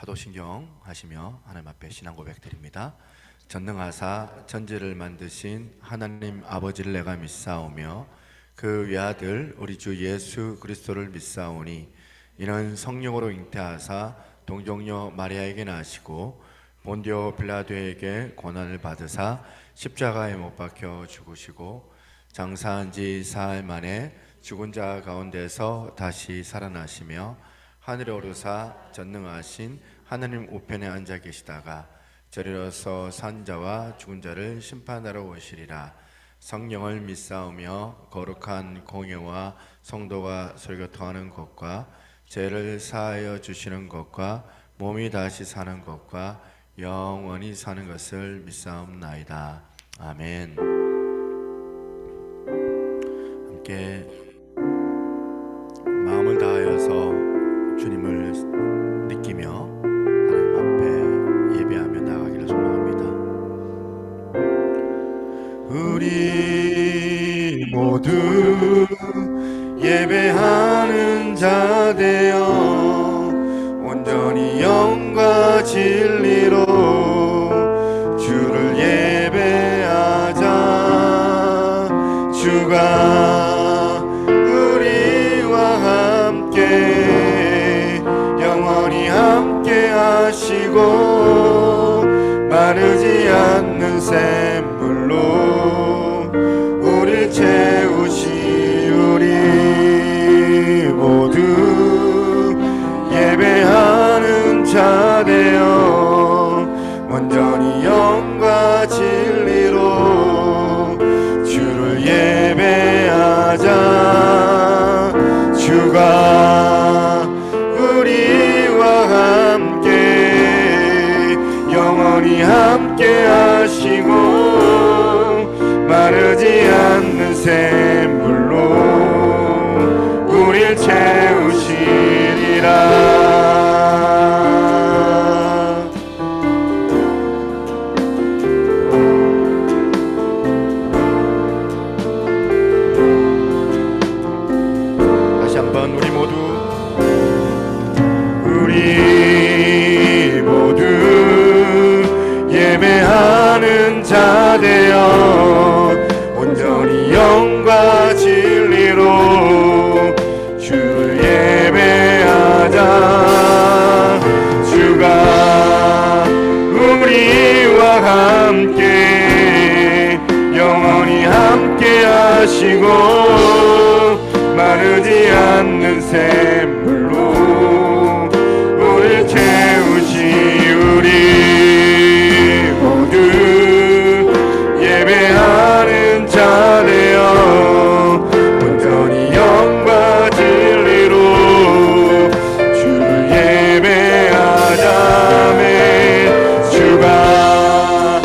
사도신경 하시며 하나님 앞에 신앙 고백 드립니다. 전능하사 천지를 만드신 하나님 아버지를 내가 믿사오며 그 외아들 우리 주 예수 그리스도를 믿사오니 이는 성령으로 잉태하사 동정녀 마리아에게 나시고 본디오 빌라도에게 고난을 받으사 십자가에 못 박혀 죽으시고 장사한 지 사흘 만에 죽은 자 가운데서 다시 살아나시며 하늘에 오르사 전능하신 하나님 우편에 앉아 계시다가 저리로서 산 자와 죽은 자를 심판하러 오시리라. 성령을 믿사오며 거룩한 공예와 성도가 설교통하는 것과 죄를 사하여 주시는 것과 몸이 다시 사는 것과 영원히 사는 것을 믿사옵나이다. 아멘. 함께 마음을 다하여서 주님을 느끼며 하나님 앞에 예배하며 나가기를 소망합니다. 우리 모두 예배하는 자 되어 온전히 영과 진리로 주를 예배하자. 주가 우리와 함께 영원히 함께 하시고 마르지 않는 샘물로 우릴 채우시우리. 모두 예배하는 자 되어 온전히 영과 진리로 주를 예배하자. 주가 우리와 함께 영원히 함께 하시고 마르지 않는 샘물로 우릴 채우시리라. 다시 한번 우리 모두 예배하는 자 되어 온전히 영과 진리로 주를 예배하자. 주가 우리와 함께 영원히 함께 하시고 마르지 않는 샘물로 우릴 채우시우리. 모두 예배하는 자 되어 온전히 영과 진리로 주를 예배하자매. 주가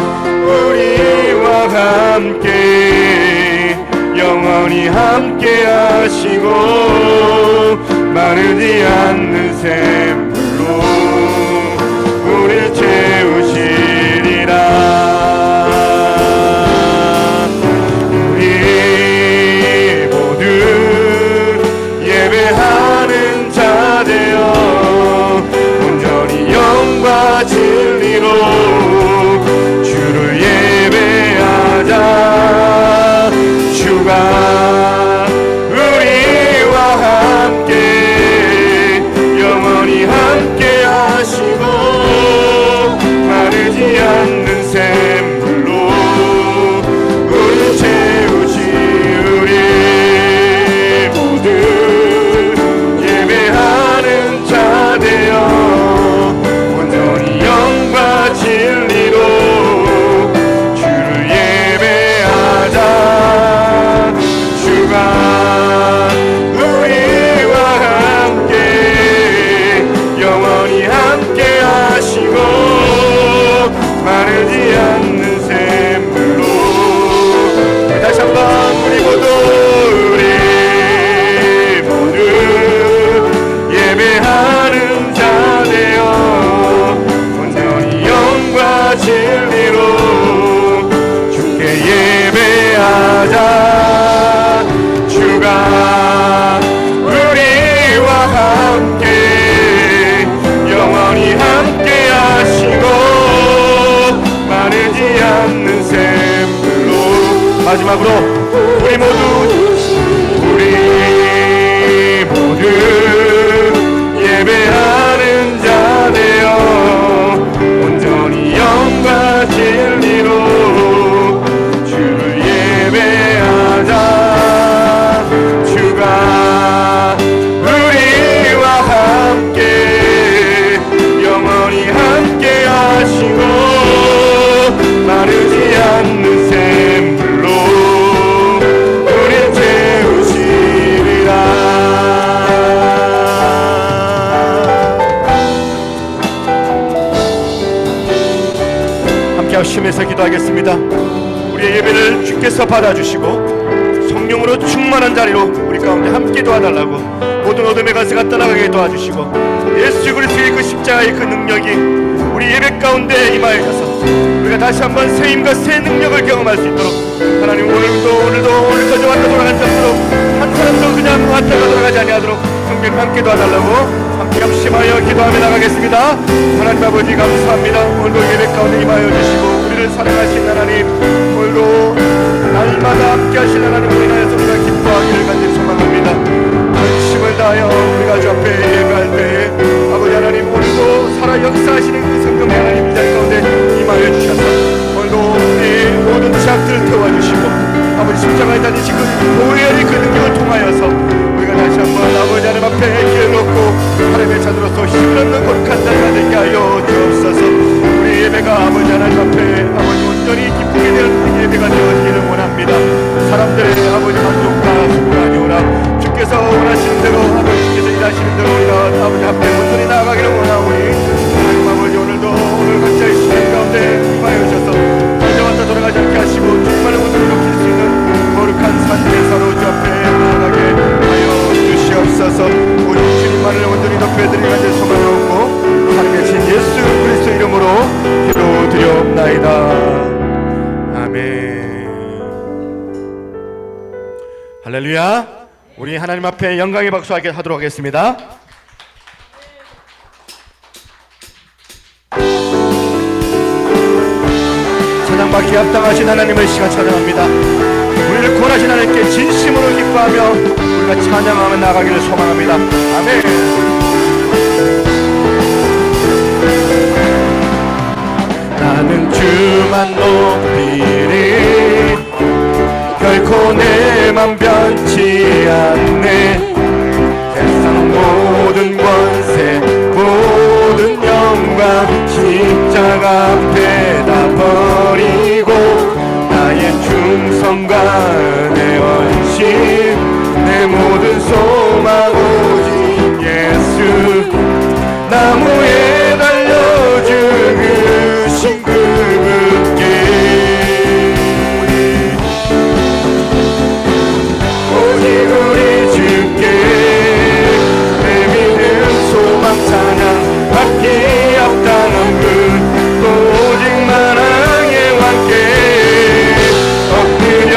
우리와 함께 영원히 함께 하시고 마르지 않는 샘물로 우릴 채우시리라. 우리 모두 예배하는 자 되어 온전히 영과 진리로 주를 예배하자. 주가 우리와 함께 영원히 마지막으로 우리 모두 예배하는 자 되어 온전히 영과 진리로 주를 예배하자. 주가 우리와 함께 영원히 함께 하시고 마르지 않는 샘물로 우릴 채우시리라. 함께 합심해서 기도하겠습니다. 우리의 예배를 주께서 받아주시고 성령으로 충만한 자리로 우리 가운데 함께 도와달라고, 모든 어둠의 가시가 떠나가게 도와주시고 예수 그리스도의 그 십자가의 그 능력이 우리 예배 가운데 임하여서 우리가 다시 한번 새 힘과 새 능력을 경험할 수 있도록 하나님 오늘까지 왔다 돌아간 자로 한 사람도 그냥 왔다가 돌아가지 아니하도록 성령 함께 도와달라고 함께 합심하여 기도하며 나가겠습니다. 하나님 아버지 감사합니다. 오늘도 예배 가운데 임하여 주시고 우리를 사랑하신 하나님, 오늘도 날마다 함께 하신 하나님 우리나라에서 우리가 기뻐하기를 간절히 소망합니다. 전심을 다하여 우리가 주 앞에 예배할 때에 아버지 하나님 오늘도 살아 역사하시는 그 성령의 하나님 이 자리 가운데 임하여 주셔서 오늘도 우리의 모든 죄악들을 태워주시고 아버지 십자가에 달리신 그 보혈의 그 능력을 통하여서 우리가 다시 한번 아버지 하나님 앞에 기회를 놓고 하나님의 자녀로서 힘을 얻는 거룩한 자리가 되게 하여 주옵소서. 우리 예배가 아버지 하나님 앞에 아버지 온전히 기쁘게 되는 예배가 되어지기를 원합니다. 사람들의 아버지 만족과 수고가 아니오라 주께서 원하시는 대로 아버지께서 일하시는 대로 우리가 아버지 앞에 온전히 나아가기를 원하오니 하나님 아버지 오늘 각자의 시간 가운데 임하여 주셔서 언제 왔다 돌아가지 않게 하시고 정말 온전히 높일 수 있는 거룩한 산제사로 주 앞에 나아가게 하여 주시옵소서. 오직 주님만을 온전히 높여드리는 간절히 소망하옵고 살아계신 예수 그리스도 이름으로 기도드리옵나이다. 아멘. 할렐루야. 우리 하나님 앞에 영광의 박수하게 하도록 하겠습니다. 찬양받기에 합당하신 하나님을 시간 찬양합니다. 우리를 구원하신 하나님께 진심으로 기뻐하며 우리가 찬양하며 나가기를 소망합니다. 아멘. 나는 주만 높이리 결코 내 맘 변치 않네. 세상 모든 권세 모든 영광 십자가 앞에 다 버리고 나의 충성과 내 원심 내 모든 소망 오직 예수 나무에 달려 죽으신 그분께 오직 우리 주께 내 믿음 소망 찬양 받기 합당한 분 오직 만왕의 왕께 엎드려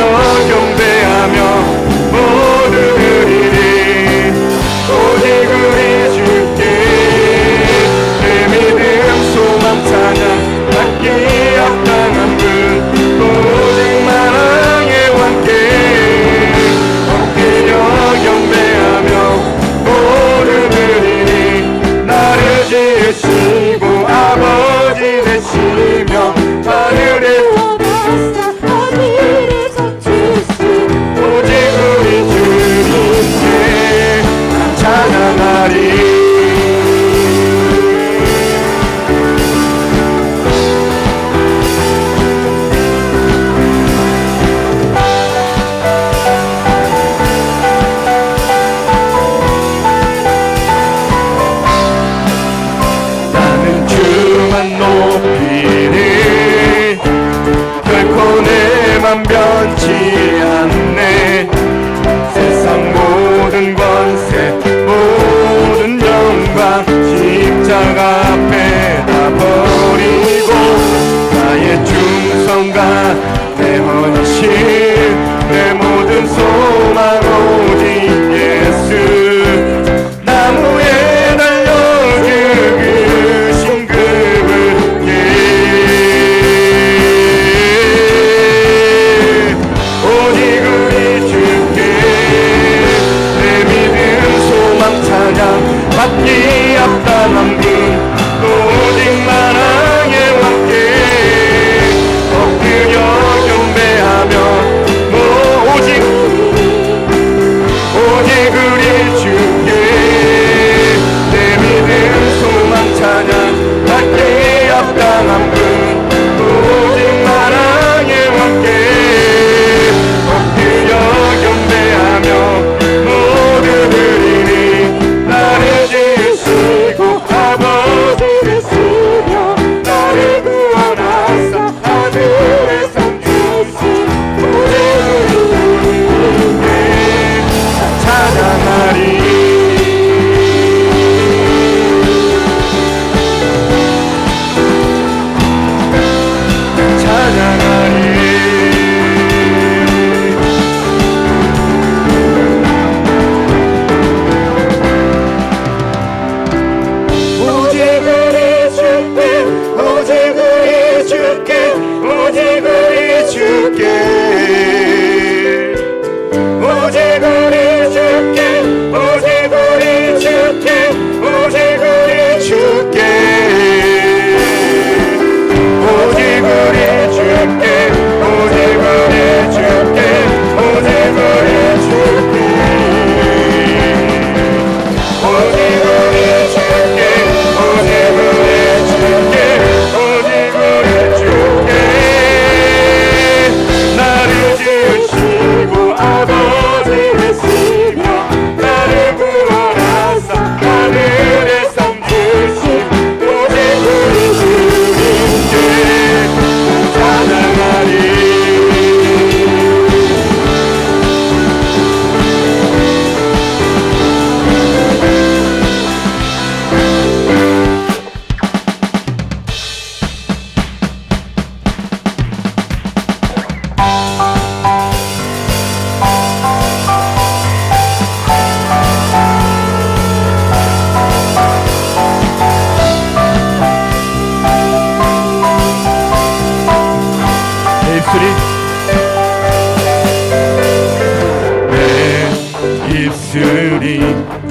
입술이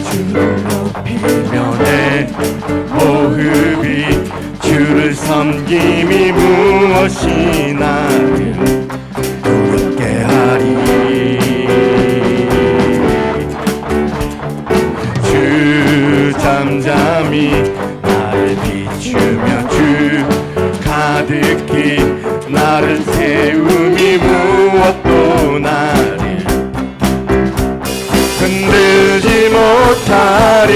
주를 높이며 내 호흡이 주를 섬김이 무엇이 나를 두렵게 하리. 주 잠잠히 나를 비추며 주 가득히 나를 세움이 무엇도 나를 흔들지 못하리.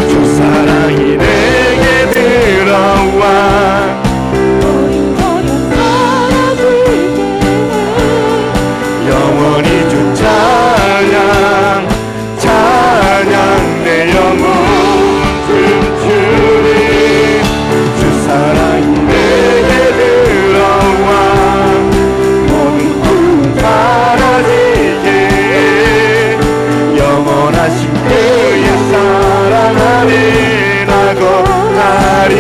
주 사랑이 내게 들어와 영원히 주 찬양 찬양 내 영혼 춤추리. 주 사랑이 내게 들어와 모든 꿈 사라지게 영원하신 그의 사랑 안에 나고 가리.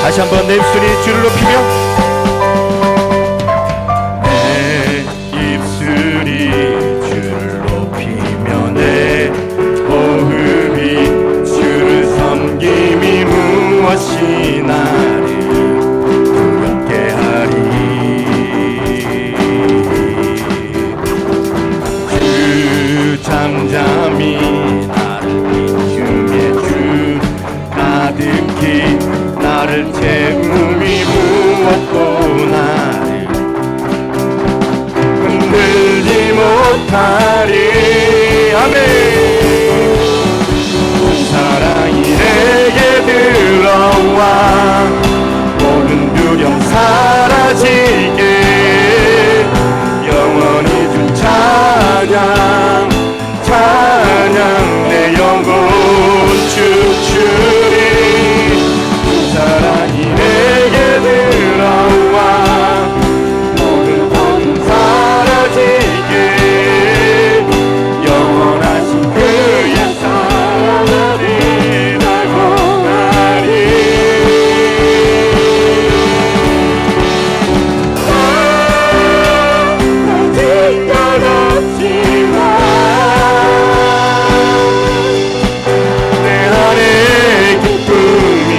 다시 한번 내 입술이 주를 높이며 내 입술이 주를 높이며 내 호흡이 주를 섬김이 무엇이 나를 두렵게 하리. 주 잠잠히 나를 비추며 주 가득히 나를 채움이 무엇도 나를 흔들지 못하리. 아멘. 사랑이 내게 들어와 모든 두려움 사라지게 영원히 주 찬양 찬양 내 영혼 춤추리. 사랑이 내게 들어와 모든 돈 사라지게 영원하신 그의 사랑 안에 나고 가리. 아직 떠났지만 내 안에 기쁨이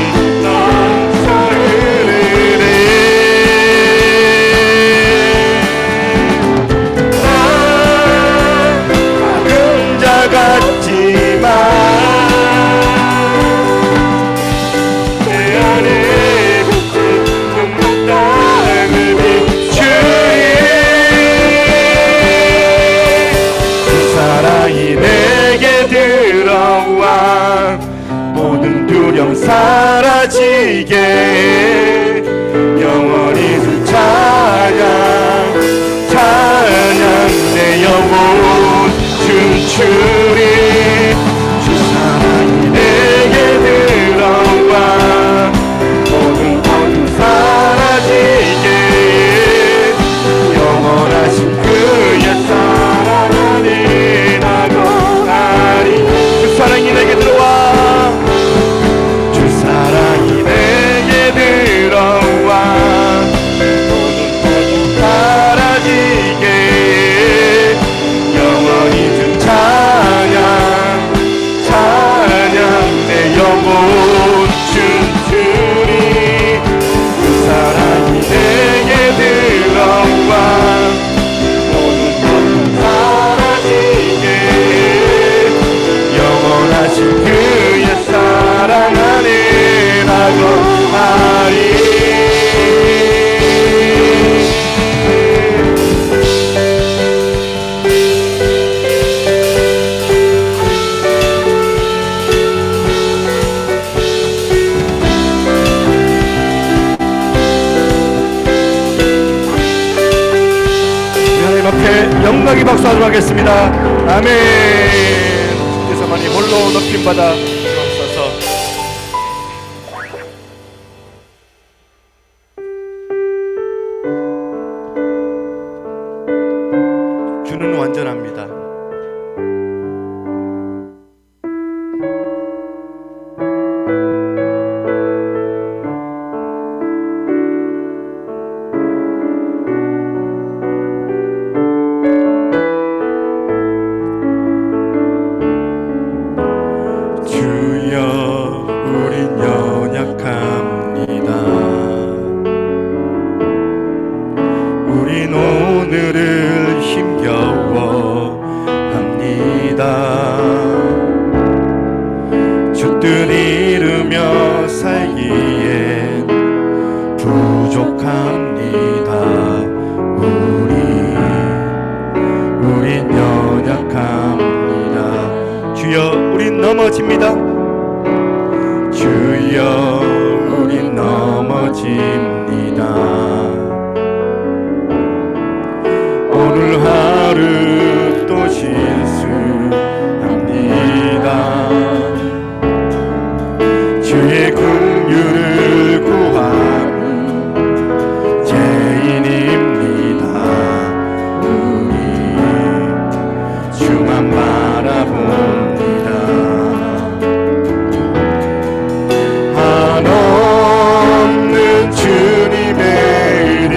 사라지게 영원히 주 찬양 찬양 내 영혼 춤추리. 주 사랑이 내게 들어와 모든 돈 사라지게 영원하신 그의 사랑 안에 나고 가리. 주 사랑이 내게 들어와 사랑이 내게 들어와 모든 돈 사라지게 영원히 주 찬양 찬양 내 영혼 춤추리. 그 사랑이 내게 들어와 모든 돈 사라지게 영원하신 그의 사랑 안에 하리. 하나님 앞에 영광의 박수하도록 하겠습니다. 아멘. 주께서만이 홀로 높임받아 주옵소서. 부족합니다. 우린 연약합니다. 주여 우린 넘어집니다. 주여 우린 넘어집니다. 오늘 하루 또 실수합니다. 주의 긍휼을 구하는 죄인입니다. 우리 주만 바라봅니다. 한없는 주님의 은혜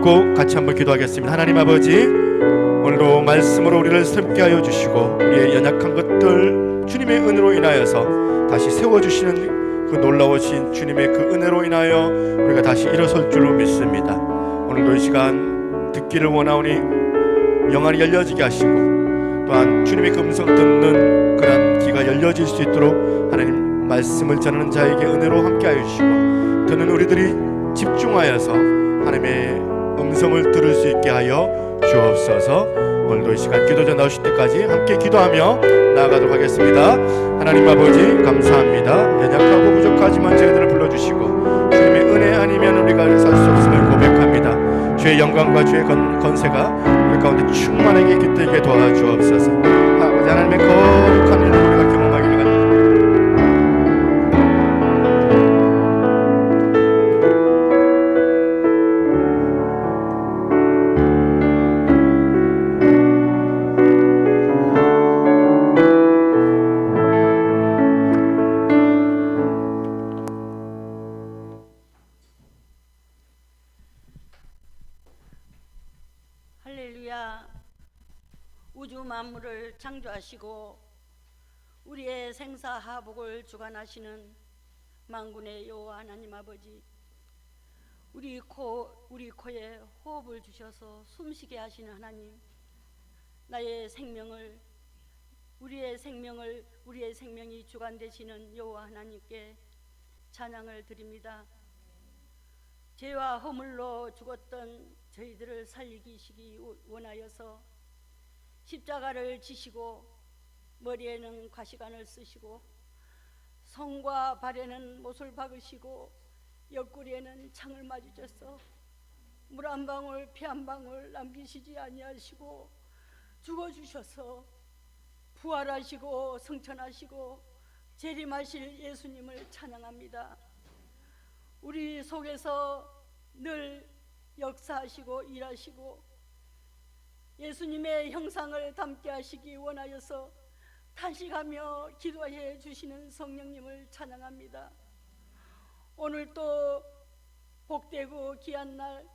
믿고 같이 한번 기도하겠습니다. 하나님 아버지, 오늘도 말씀으로 우리를 새롭게 하여 주시고 우리의 연약한 것들 주님의 은혜로 인하여서 다시 세워주시는 그 놀라우신 주님의 그 은혜로 인하여 우리가 다시 일어설 줄로 믿습니다. 오늘도 이 시간 듣기를 원하오니 영안이 열려지게 하시고 또한 주님의 그 음성 듣는 그런 귀가 열려질 수 있도록 하나님 말씀을 전하는 자에게 은혜로 함께 하여 주시고 듣는 우리들이 집중하여서 하나님의 음성을 들을 수 있게 하여 주옵소서. 오늘도 이 시간 기도자 나오실 때까지 함께 기도하며 나아가도록 하겠습니다. 하나님 아버지 감사합니다. 연약하고 부족하지만 저희들을 불러주시고 주님의 은혜 아니면 우리가 살 수 없음을 고백합니다. 주의 영광과 주의 건세가 우리 가운데 충만하게 깃들게 도와주옵소서. 아버지 하나님의 거룩한 일을 우리가 경험하기를 간절히 우주 만물을 창조하시고 우리의 생사하복을 주관하시는 만군의 여호와 하나님 아버지, 우리 코에 호흡을 주셔서 숨쉬게 하시는 하나님, 나의 생명을 우리의 생명이 주관되시는 여호와 하나님께 찬양을 드립니다. 죄와 허물로 죽었던 저희들을 살리시기 원하여서 십자가를 지시고 머리에는 가시관을 쓰시고 손과 발에는 못을 박으시고 옆구리에는 창을 맞으셔서 물 한 방울 피 한 방울 남기시지 아니하시고 죽어주셔서 부활하시고 승천하시고 재림하실 예수님을 찬양합니다. 우리 속에서 늘 역사하시고 일하시고 예수님의 형상을 담게 하시기 원하여서 탄식하며 기도해 주시는 성령님을 찬양합니다. 오늘 또 복되고 귀한 날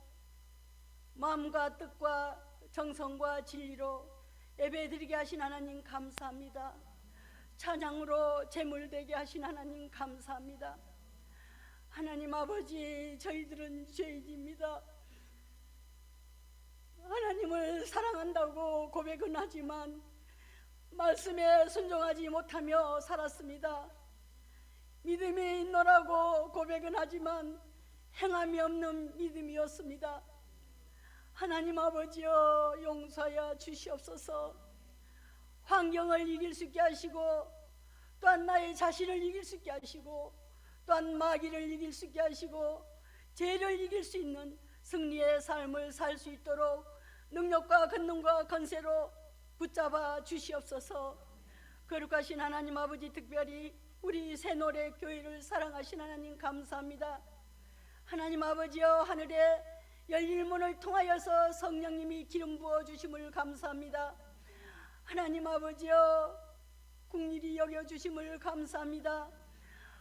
마음과 뜻과 정성과 진리로 예배드리게 하신 하나님 감사합니다. 찬양으로 제물되게 하신 하나님 감사합니다. 하나님 아버지, 저희들은 죄인입니다. 하나님을 사랑한다고 고백은 하지만 말씀에 순종하지 못하며 살았습니다. 믿음이 있노라고 고백은 하지만 행함이 없는 믿음이었습니다. 하나님 아버지여, 용서하여 주시옵소서. 환경을 이길 수 있게 하시고 또한 나의 자신을 이길 수 있게 하시고 또한 마귀를 이길 수 있게 하시고 죄를 이길 수 있는 승리의 삶을 살 수 있도록 능력과 권능과 건세로 붙잡아 주시옵소서. 거룩하신 하나님 아버지, 특별히 우리 새노래 교회를 사랑하신 하나님 감사합니다. 하나님 아버지여, 하늘에 열린 문을 통하여서 성령님이 기름 부어 주심을 감사합니다. 하나님 아버지여, 국리리 여겨 주심을 감사합니다.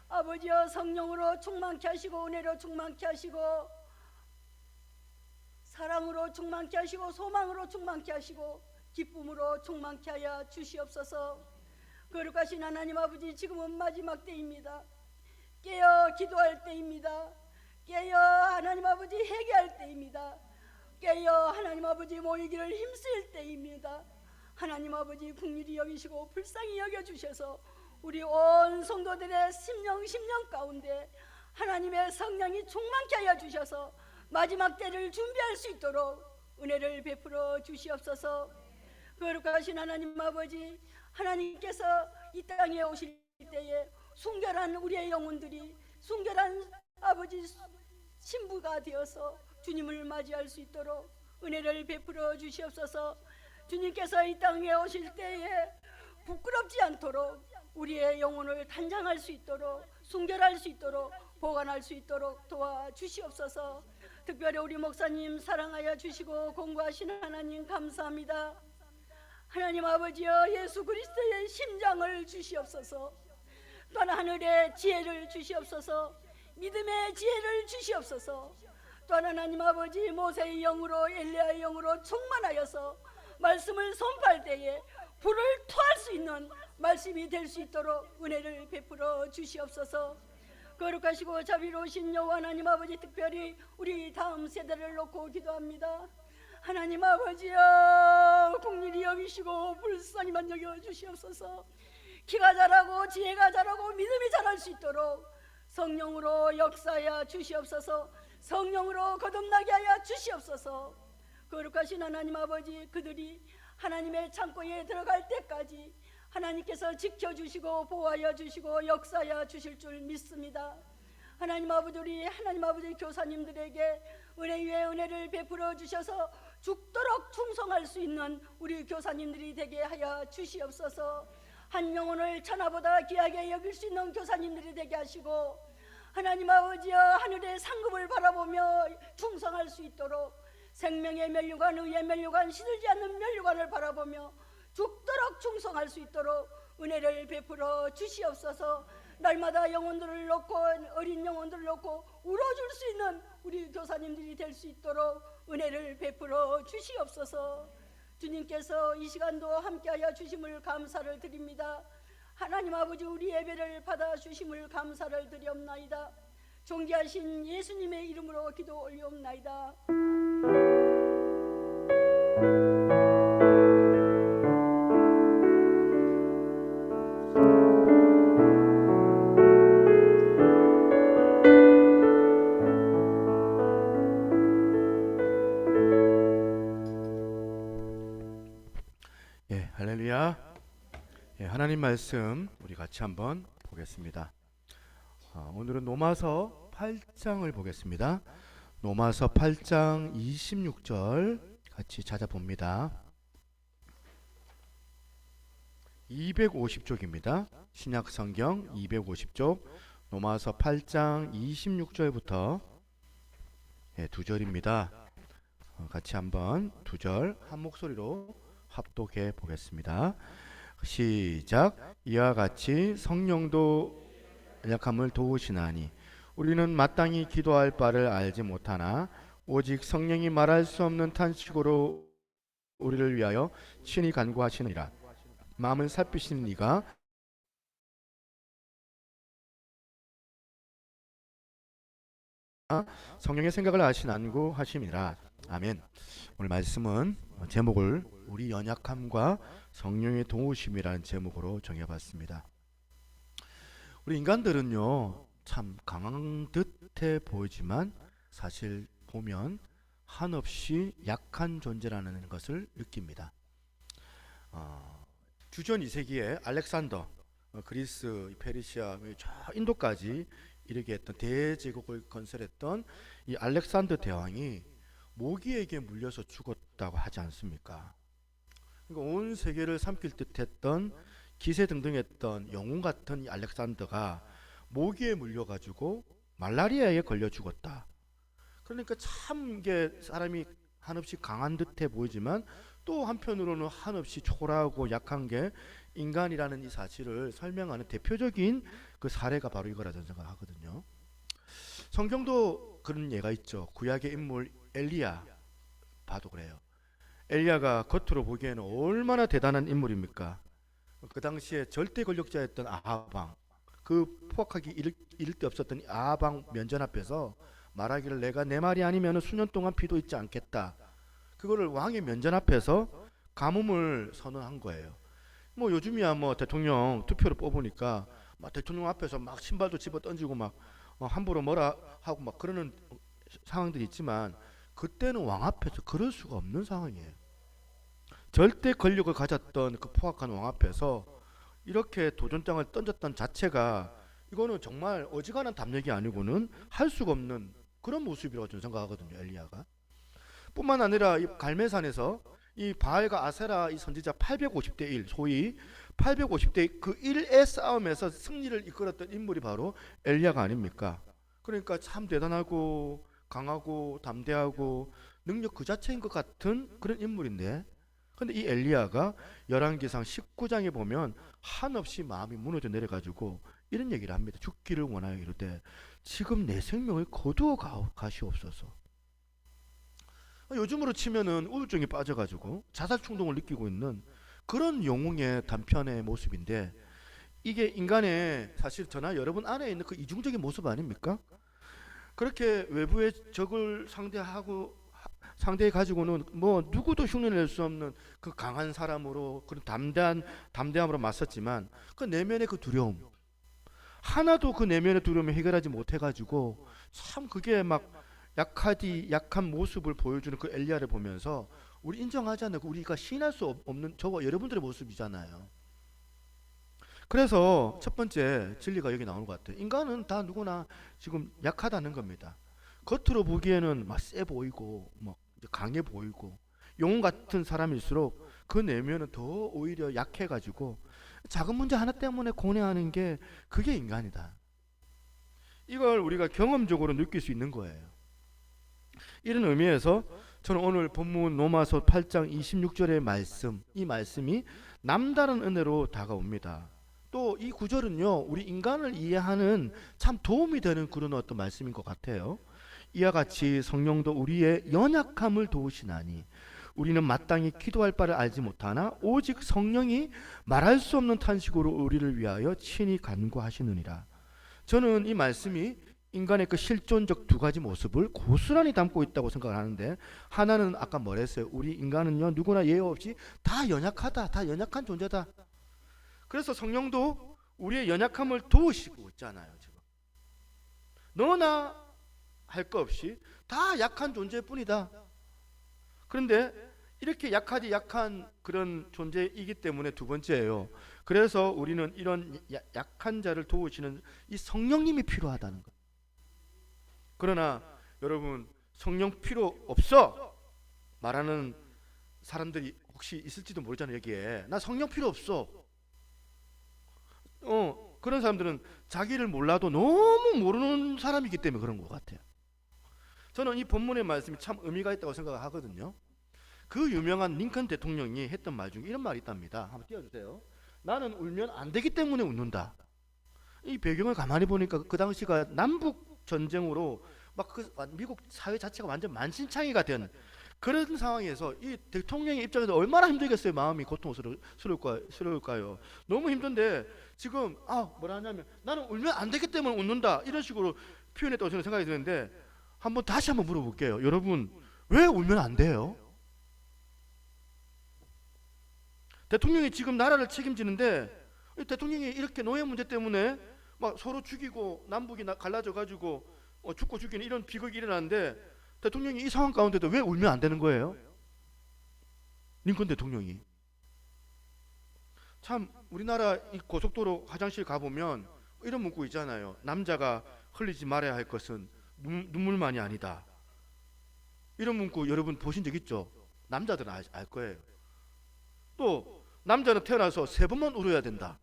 아버지여, 성령으로 충만케 하시고 은혜로 충만케 하시고 사랑으로 충만케 하시고 소망으로 충만케 하시고 기쁨으로 충만케 하여 주시옵소서. 거룩하신 하나님 아버지, 지금은 마지막 때입니다. 깨어 기도할 때입니다. 깨어 하나님 아버지 회개할 때입니다. 깨어 하나님 아버지 모이기를 힘쓸 때입니다. 하나님 아버지 긍휼히 여기시고 불쌍히 여겨주셔서 우리 온 성도들의 심령 가운데 하나님의 성령이 충만케 하여 주셔서 마지막 때를 준비할 수 있도록 은혜를 베풀어 주시옵소서. 거룩하신 하나님 아버지, 하나님께서 이 땅에 오실 때에 순결한 우리의 영혼들이 순결한 아버지 신부가 되어서 주님을 맞이할 수 있도록 은혜를 베풀어 주시옵소서. 주님께서 이 땅에 오실 때에 부끄럽지 않도록 우리의 영혼을 단장할 수 있도록 순결할 수 있도록 보관할 수 있도록 도와주시옵소서. 특별히 우리 목사님 사랑하여 주시고 공부하신 하나님 감사합니다. 하나님 아버지여, 예수 그리스도의 심장을 주시옵소서. 또한 하늘의 지혜를 주시옵소서. 믿음의 지혜를 주시옵소서. 또한 하나님 아버지 모세의 영으로 엘리야의 영으로 충만하여서 말씀을 선포할 때에 불을 토할 수 있는 말씀이 될 수 있도록 은혜를 베풀어 주시옵소서. 거룩하시고 자비로우신 여호와 하나님 아버지, 특별히 우리 다음 세대를 놓고 기도합니다. 하나님 아버지여, 국률이 여기시고 불쌍히만 여겨 주시옵소서. 키가 자라고 지혜가 자라고 믿음이 자랄 수 있도록 성령으로 역사하여 주시옵소서. 성령으로 거듭나게 하여 주시옵소서. 거룩하신 하나님 아버지, 그들이 하나님의 창고에 들어갈 때까지 하나님께서 지켜주시고 보호하여 주시고 역사하여 주실 줄 믿습니다. 하나님 아버지, 우리 하나님 아버지 교사님들에게 은혜 위에 은혜를 베풀어 주셔서 죽도록 충성할 수 있는 우리 교사님들이 되게 하여 주시옵소서. 한 영혼을 천하보다 귀하게 여길 수 있는 교사님들이 되게 하시고, 하나님 아버지여, 하늘의 상급을 바라보며 충성할 수 있도록 생명의 면류관, 의의 면류관, 시들지 않는 면류관을 바라보며 죽도록 충성할 수 있도록 은혜를 베풀어 주시옵소서. 날마다 영혼들을 놓고, 어린 영혼들을 놓고 울어줄 수 있는 우리 교사님들이 될 수 있도록 은혜를 베풀어 주시옵소서. 주님께서 이 시간도 함께하여 주심을 감사를 드립니다. 하나님 아버지, 우리 예배를 받아 주심을 감사를 드리옵나이다. 존귀하신 예수님의 이름으로 기도 올리옵나이다. 예, 할렐루야. 예, 하나님 말씀 우리 같이 한번 보겠습니다. 오늘은 로마서 8장을 보겠습니다. 로마서 8장 26절 같이 찾아봅니다. 250쪽입니다. 신약성경 250쪽 로마서 8장 26절부터 두 절입니다. 같이 한번 두 절 한 목소리로 합독해 보겠습니다. 시작. 이와 같이 성령도 연약함을 도우시나니 우리는 마땅히 기도할 바를 알지 못하나 오직 성령이 말할 수 없는 탄식으로 우리를 위하여 친히 간구하시느니라. 마음을 살피시는 이가 성령의 생각을 아시나고 하심이라. 아멘. 오늘 말씀은 제목을 우리 연약함과 성령의 도우심이라는 제목으로 정해봤습니다. 우리 인간들은요, 참 강한 듯해 보이지만 사실 보면 한없이 약한 존재라는 것을 느낍니다. 주전 2세기에 알렉산더, 그리스, 페르시아, 저 인도까지 이르게 했던 대제국을 건설했던 이 알렉산더 대왕이 모기에게 물려서 죽었다고 하지 않습니까? 그러니까 온 세계를 삼킬 듯했던 기세등등했던 영웅 같은 이 알렉산더가 모기에 물려가지고 말라리아에 걸려 죽었다. 그러니까 참 이게 사람이 한없이 강한 듯해 보이지만 또 한편으로는 한없이 초라하고 약한 게 인간이라는 이 사실을 설명하는 대표적인 그 사례가 바로 이거라 저는 생각하거든요. 성경도 그런 예가 있죠. 구약의 인물 엘리야 봐도 그래요. 엘리야가 겉으로 보기에는 얼마나 대단한 인물입니까? 그 당시에 절대 권력자였던 아하방, 그 포악하기 이를 데 없었던 아하방 면전 앞에서 말하기를 내가 내 말이 아니면 수년 동안 피도 있지 않겠다. 그거를 왕의 면전 앞에서 가뭄을 선언한 거예요. 뭐 요즘이야 뭐 대통령 투표를 뽑으니까 막 대통령 앞에서 막 신발도 집어 던지고 막 함부로 뭐라 하고 막 그러는 상황들이 있지만 그때는 왕 앞에서 그럴 수가 없는 상황이에요. 절대 권력을 가졌던 그 포악한 왕 앞에서 이렇게 도전장을 던졌던 자체가 이거는 정말 어지간한 담력이 아니고는 할 수가 없는 그런 모습이라고 저는 생각하거든요. 엘리야가 뿐만 아니라 이 갈멜산에서 이 바알과 아세라 이 선지자 850대 1 소위 850대 그 1의 싸움에서 승리를 이끌었던 인물이 바로 엘리야가 아닙니까? 그러니까 참 대단하고 강하고 담대하고 능력 그 자체인 것 같은 그런 인물인데, 근데 이 엘리야가 열왕기상 19장에 보면 한없이 마음이 무너져 내려가지고 이런 얘기를 합니다. 죽기를 원하여 이르되 지금 내 생명을 거두어 가시옵소서. 요즘으로 치면은 우울증에 빠져가지고 자살 충동을 느끼고 있는 그런 영웅의 단편의 모습인데, 이게 인간의 사실 저나 여러분 안에 있는 그 이중적인 모습 아닙니까? 그렇게 외부의 적을 상대해 가지고는 뭐 누구도 흉내낼 수 없는 그 강한 사람으로, 그런 담대함으로 맞섰지만 그 내면의 그 두려움, 하나도 그 내면의 두려움을 해결하지 못해 가지고 참 그게 막 약한 모습을 보여주는 그 엘리야를 보면서 우리 인정하잖아요. 우리가 신할 수 없는 저와 여러분들의 모습이잖아요. 그래서 첫 번째 진리가 여기 나오는 것 같아요. 인간은 다 누구나 지금 약하다는 겁니다. 겉으로 보기에는 막 세 보이고 막 강해 보이고 영웅 같은 사람일수록 그 내면은 더 오히려 약해가지고 작은 문제 하나 때문에 고뇌하는 게 그게 인간이다. 이걸 우리가 경험적으로 느낄 수 있는 거예요. 이런 의미에서 저는 오늘 본문 로마서 8장 26절의 말씀, 이 말씀이 남다른 은혜로 다가옵니다. 또 이 구절은요, 우리 인간을 이해하는 참 도움이 되는 그런 어떤 말씀인 것 같아요. 이와 같이 성령도 우리의 연약함을 도우시나니 우리는 마땅히 기도할 바를 알지 못하나 오직 성령이 말할 수 없는 탄식으로 우리를 위하여 친히 간구하시느니라. 저는 이 말씀이 인간의 그 실존적 두 가지 모습을 고스란히 담고 있다고 생각을 하는데, 하나는 아까 뭐랬어요? 우리 인간은요, 누구나 예외 없이 다 연약하다, 다 연약한 존재다. 그래서 성령도 우리의 연약함을 도우시고 있잖아요. 지금 너나 할 거 없이 다 약한 존재일 뿐이다. 그런데 이렇게 약한 그런 존재이기 때문에 두 번째예요. 그래서 우리는 이런 약한 자를 도우시는 이 성령님이 필요하다는 것. 그러나 여러분, 성령 필요 없어 말하는 사람들이 혹시 있을지도 모르잖아요. 여기에 나 성령 필요 없어. 그런 사람들은 자기를 몰라도 너무 모르는 사람이기 때문에 그런 것 같아요. 저는 이 본문의 말씀이 참 의미가 있다고 생각하거든요. 그 유명한 링컨 대통령이 했던 말 중에 이런 말이 있답니다. 한번 띄워주세요. 나는 울면 안 되기 때문에 웃는다. 이 배경을 가만히 보니까 그 당시가 남북 전쟁으로 막 그 미국 사회 자체가 완전 만신창이가 된 그런 상황에서 이 대통령의 입장에서 얼마나 힘들겠어요. 마음이 고통스러울까요. 너무 힘든데 지금 뭐라 하냐면 나는 울면 안 되기 때문에 웃는다, 이런 식으로 표현했다고 저는 생각이 드는데, 다시 한번 물어볼게요. 여러분, 왜 울면 안 돼요? 대통령이 지금 나라를 책임지는데 대통령이 이렇게 노예 문제 때문에 막 서로 죽이고 남북이 갈라져 가지고 죽고 죽이는 이런 비극이 일어나는데 대통령이 이 상황 가운데도 왜 울면 안 되는 거예요? 링컨 대통령이 참, 우리나라 이 고속도로 화장실 가보면 이런 문구 있잖아요. 남자가 흘리지 말아야 할 것은 눈물만이 아니다. 이런 문구 여러분 보신 적 있죠? 남자들은 알 거예요. 또 남자는 태어나서 3번만 울어야 된다.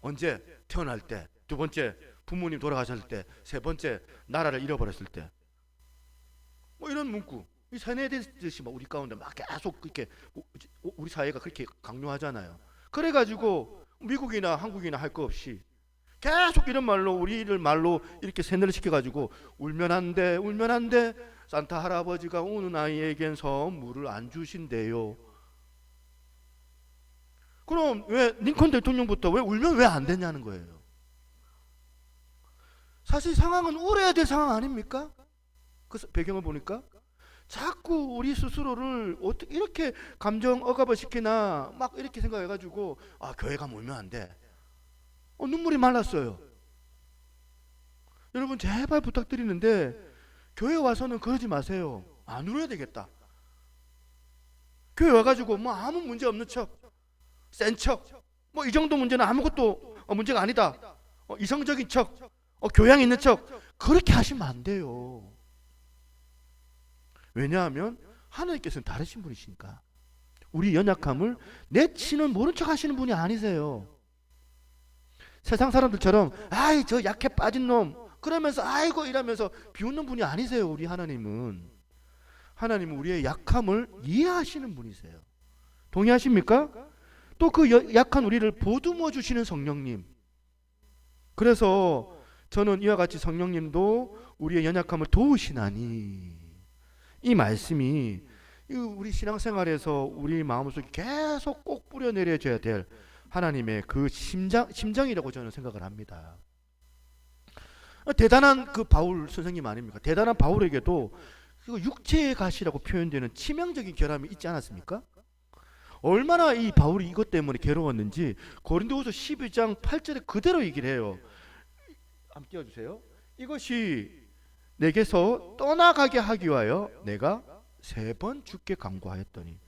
언제? 태어날 때. 두 번째, 부모님 돌아가셨을 때. 세 번째, 나라를 잃어버렸을 때. 뭐 이런 문구 이 세뇌되듯이 막 우리 가운데 막 계속 그렇게 우리 사회가 그렇게 강요하잖아요. 그래가지고 미국이나 한국이나 할 거 없이 계속 이런 말로 우리를 말로 이렇게 세뇌를 시켜가지고 울면 안 돼, 울면 안 돼. 산타 할아버지가 우는 아이에겐 선물을 안 주신대요. 그럼 왜 링컨 대통령부터 왜 울면 왜 안 되냐는 거예요. 사실 상황은 울어야 될 상황 아닙니까? 그 배경을 보니까 자꾸 우리 스스로를 어떻게 이렇게 감정 억압을 시키나 막 이렇게 생각해가지고 교회 가면 울면 안 돼. 눈물이 말랐어요. 여러분 제발 부탁드리는데 교회 와서는 그러지 마세요. 안 울어야 되겠다. 교회 와가지고 뭐 아무 문제 없는 척, 센 척, 뭐 이 정도 문제는 아무것도 문제가 아니다. 이성적인 척, 교양 있는 척, 그렇게 하시면 안 돼요. 왜냐하면 하나님께서는 다르신 분이시니까. 우리 연약함을 내치는 모른 척 하시는 분이 아니세요. 세상 사람들처럼 저 약해 빠진 놈 그러면서 아이고 이러면서 비웃는 분이 아니세요. 우리 하나님은 우리의 약함을 이해하시는 분이세요. 동의하십니까? 또 그 약한 우리를 보듬어 주시는 성령님. 그래서 저는 이와 같이 성령님도 우리의 연약함을 도우시나니, 이 말씀이 우리 신앙생활에서 우리 마음속에 계속 꼭 뿌려내려져야 될 하나님의 그 심정이라고 저는 생각을 합니다. 대단한 그 바울 선생님 아닙니까? 대단한 바울에게도 그 육체의 가시라고 표현되는 치명적인 결함이 있지 않았습니까? 얼마나 이 바울이 이것 때문에 괴로웠는지 고린도후서 12장 8절에 그대로 얘기를 해요. 한번 띄워주세요. 이것이 내게서 떠나가게 하기 위하여 내가 3번 주께 간구하였더니,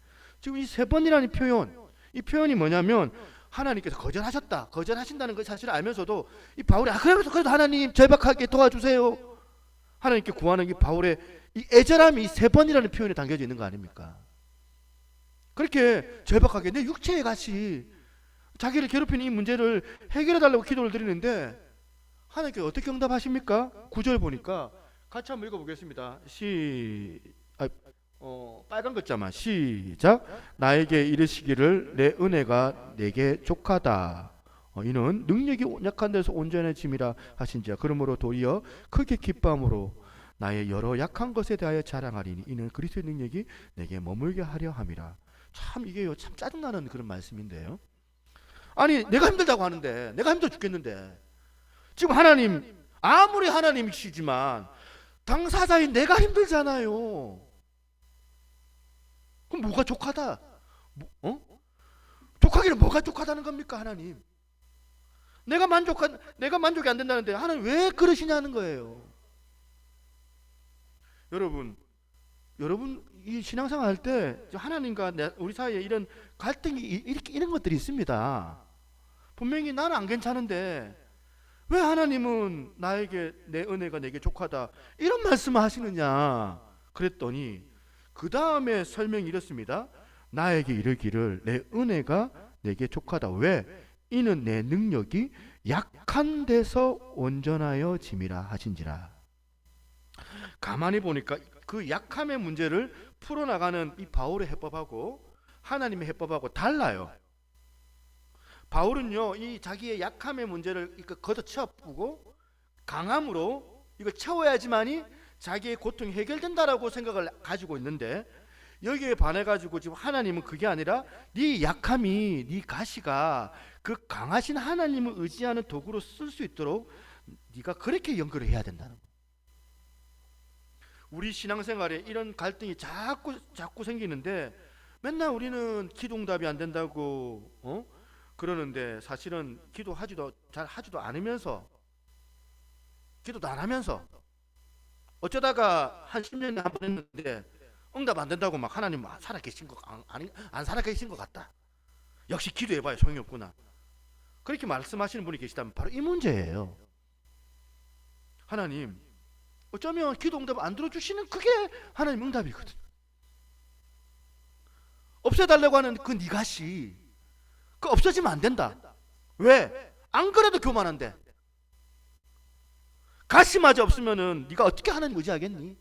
지금 이 3번이라는 표현, 이 표현이 뭐냐면 하나님께서 거절하신다는 걸 사실 알면서도 이 바울이 그래도 하나님 절박하게 도와주세요 하나님께 구하는 이 바울의 이 애절함이 이 3번이라는 표현에 담겨져 있는 거 아닙니까? 그렇게 절박하게 내 육체의 가시, 자기를 괴롭히는 이 문제를 해결해 달라고 기도를 드리는데 하나님께서 어떻게 응답하십니까? 9절 보니까 같이 한번 읽어보겠습니다. 빨간 글자만 시작. 나에게 이르시기를 내 은혜가 내게 족하다. 이는 능력이 약한 데서 온전해짐이라 하신지라. 그러므로 도리어 크게 기뻐함으로 나의 여러 약한 것에 대하여 자랑하리니 이는 그리스도의 능력이 내게 머물게 하려 함이라. 참 이게요, 참 짜증나는 그런 말씀인데요. 아니 내가 힘들다고 하는데, 내가 힘들어 죽겠는데 지금 하나님, 아무리 하나님이시지만 당사자인 내가 힘들잖아요. 그럼 뭐가 족하다? 족하기는 뭐가 족하다는 겁니까? 하나님, 내가 만족이 안 된다는데 하나님 왜 그러시냐는 거예요. 여러분 이 신앙생활 할 때 하나님과 우리 사이에 이런 갈등이 이런 것들이 있습니다. 분명히 나는 안 괜찮은데 왜 하나님은 나에게 내 은혜가 내게 족하다 이런 말씀을 하시느냐 그랬더니 그 다음에 설명이 이렇습니다. 나에게 이르기를 내 은혜가 내게 족하다. 왜? 이는 내 능력이 약한 데서 온전하여 짐이라 하신지라. 가만히 보니까 그 약함의 문제를 풀어나가는 이 바울의 해법하고 하나님의 해법하고 달라요. 바울은요, 이 자기의 약함의 문제를 걷어채우고 강함으로 이걸 채워야지만이 자기의 고통이 해결된다라고 생각을 가지고 있는데, 여기에 반해가지고 지금 하나님은 그게 아니라 네 약함이, 네 가시가 그 강하신 하나님을 의지하는 도구로 쓸 수 있도록 네가 그렇게 연결을 해야 된다는 거예요. 우리 신앙생활에 이런 갈등이 자꾸 생기는데, 맨날 우리는 기도응답이 안 된다고 그러는데 사실은 잘 하지도 않으면서, 기도도 안 하면서 어쩌다가 한 10년에 한 번 했는데 응답 안 된다고 막 하나님 살아계신 거 안 살아계신 것 같다, 역시 기도해봐야 소용이 없구나, 그렇게 말씀하시는 분이 계시다면 바로 이 문제예요. 하나님 어쩌면 기도 응답 안 들어주시는 그게 하나님 응답이거든. 없애달라고 하는 그 네 가시, 그 없어지면 안 된다. 왜? 안 그래도 교만한데 가시마저 없으면은 네가 어떻게 하나님 의지하겠니?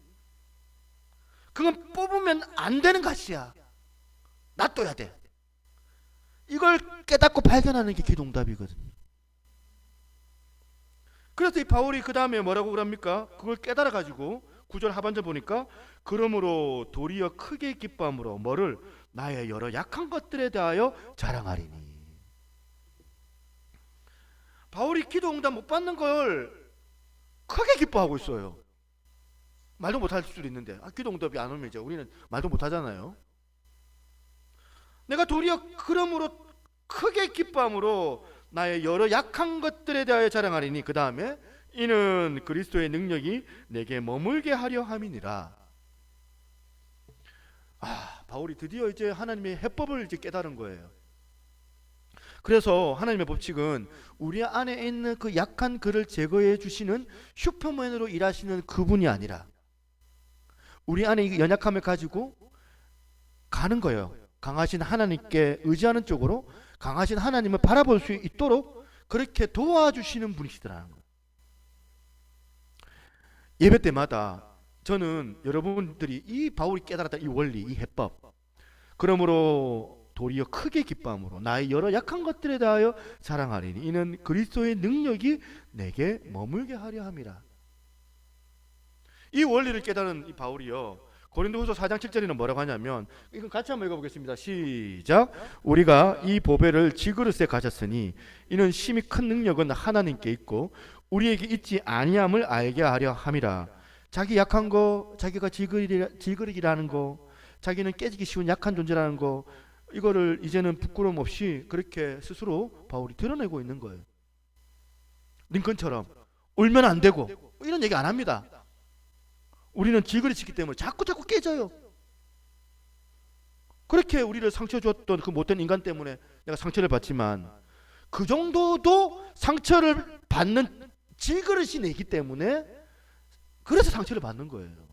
그건 뽑으면 안 되는 가시야. 놔둬야 돼. 이걸 깨닫고 발견하는 게 기도응답이거든. 그래서 이 바울이 그 다음에 뭐라고 그럽니까? 그걸 깨달아 가지고 9절 하반절 보니까 그러므로 도리어 크게 기뻐함으로 뭐를? 나의 여러 약한 것들에 대하여 자랑하리니. 바울이 기도응답 못 받는 걸 크게 기뻐하고 있어요. 말도 못할 수도 있는데 기도응답이 안 오면 이제 우리는 말도 못하잖아요. 내가 도리어 그러므로 크게 기뻐함으로 나의 여러 약한 것들에 대하여 자랑하리니, 그 다음에 이는 그리스도의 능력이 내게 머물게 하려 함이니라. 바울이 드디어 이제 하나님의 해법을 이제 깨달은 거예요. 그래서 하나님의 법칙은 우리 안에 있는 그 약한 그를 제거해 주시는 슈퍼맨으로 일하시는 그분이 아니라 우리 안에 이 연약함을 가지고 가는 거예요. 강하신 하나님께 의지하는 쪽으로, 강하신 하나님을 바라볼 수 있도록 그렇게 도와주시는 분이시더라는 거예요. 예배 때마다 저는 여러분들이 이 바울이 깨달았다 이 원리, 이 해법, 그러므로 도리어 크게 기뻐함으로 나의 여러 약한 것들에 대하여 자랑하리니 이는 그리스도의 능력이 내게 머물게 하려 함이라. 이 원리를 깨달은 이 바울이요, 고린도후서 4장 7절에는 뭐라고 하냐면, 이건 같이 한번 읽어보겠습니다. 시작. 우리가 이 보배를 질그릇에 가졌으니 이는 심히 큰 능력은 하나님께 있고 우리에게 있지 아니함을 알게 하려 함이라. 자기 약한 거, 자기가 질그릇이라는 거, 자기는 깨지기 쉬운 약한 존재라는 거, 이거를 이제는 부끄러움 없이 그렇게 스스로 바울이 드러내고 있는 거예요. 링컨처럼 울면 안 되고 이런 얘기 안 합니다. 우리는 질그릇이기 때문에 자꾸 깨져요. 그렇게 우리를 상처 줬던 그 못된 인간 때문에 내가 상처를 받지만, 그 정도도 상처를 받는 질그릇이 내기 때문에 그래서 상처를 받는 거예요.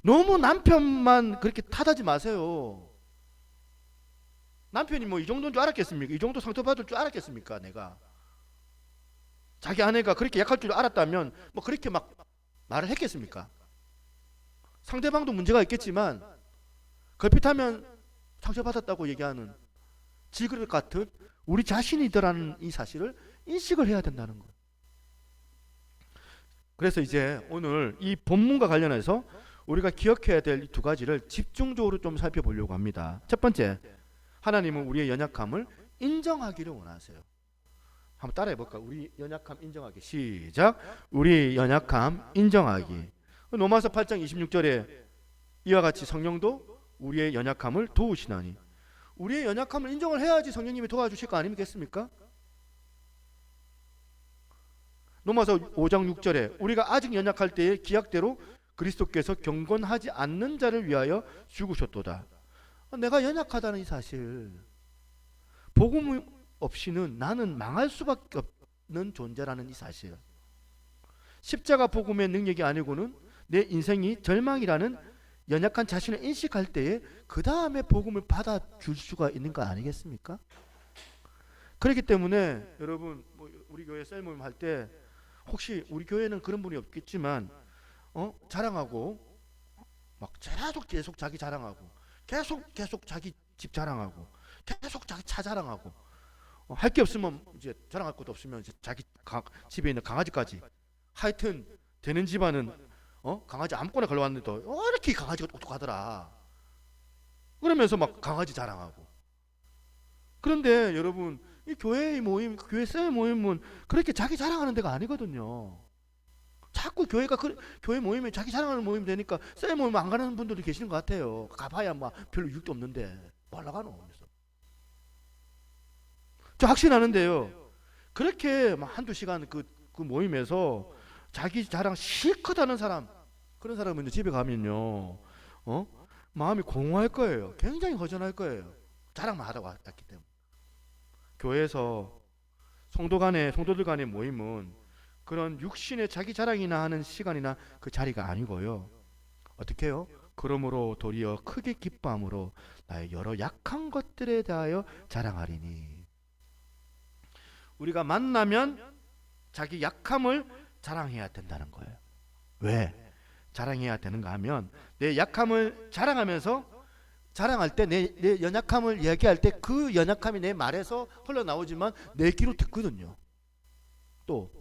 너무 남편만 그렇게 탓하지 마세요. 남편이 뭐 이 정도인 줄 알았겠습니까? 이 정도 상처받을 줄 알았겠습니까? 내가 자기 아내가 그렇게 약할 줄 알았다면 뭐 그렇게 막 말을 했겠습니까? 상대방도 문제가 있겠지만 걸핏하면 상처받았다고 얘기하는 질그릇 같은 우리 자신이더라는 이 사실을 인식을 해야 된다는 거예요. 그래서 이제 오늘 이 본문과 관련해서 우리가 기억해야 될 이 두 가지를 집중적으로 좀 살펴보려고 합니다. 첫 번째, 하나님은 우리의 연약함을 인정하기를 원하세요. 한번 따라해 볼까요? 우리 연약함 인정하기. 시작. 우리 연약함 인정하기. 로마서 8장 26절에 이와 같이 성령도 우리의 연약함을 도우시나니. 우리의 연약함을 인정을 해야지 성령님이 도와주실 거 아니겠습니까? 로마서 5장 6절에 우리가 아직 연약할 때에 기약대로 그리스도께서 경건하지 않는 자를 위하여 죽으셨도다. 내가 연약하다는 이 사실, 복음 없이는 나는 망할 수밖에 없는 존재라는 이 사실, 십자가 복음의 능력이 아니고는 내 인생이 절망이라는 연약한 자신을 인식할 때에 그 다음에 복음을 받아줄 수가 있는 거 아니겠습니까? 그렇기 때문에 여러분, 우리 교회 셀 모임 할 때 혹시 우리 교회는 그런 분이 없겠지만 자랑하고 막 계속 자기 자랑하고 계속 자기 집 자랑하고 계속 자기 차 자랑하고 할 게 없으면 이제 자랑할 것도 없으면 이제 자기 집에 있는 강아지까지, 하여튼 되는 집안은 강아지 아무거나 걸러왔는데도 이렇게 강아지가 똑똑하더라 그러면서 막 강아지 자랑하고. 그런데 여러분, 이 교회의 모임, 교회 셀 모임은 그렇게 자기 자랑하는 데가 아니거든요. 자꾸 교회 모임에 자기 자랑하는 모임 되니까 셀 모임 안 가는 분들이 계시는 것 같아요. 가봐야 막 별로 유익도 없는데 뭐 하러 가노? 저 확신하는데요, 그렇게 막 한두 시간 그 모임에서 자기 자랑 실컷 하는 사람, 그런 사람은 집에 가면요 마음이 공허할 거예요. 굉장히 허전할 거예요. 자랑만 하다가 왔기 때문에. 교회에서 성도들 간의 모임은 그런 육신의 자기 자랑이나 하는 시간이나 그 자리가 아니고요. 어떻게 해요? 그러므로 도리어 크게 기뻐함으로 나의 여러 약한 것들에 대하여 자랑하리니. 우리가 만나면 자기 약함을 자랑해야 된다는 거예요. 왜 자랑해야 되는가 하면, 내 약함을 자랑하면서, 자랑할 때 내 연약함을 이야기할 때 그 연약함이 내 말에서 흘러나오지만 내 귀로 듣거든요. 또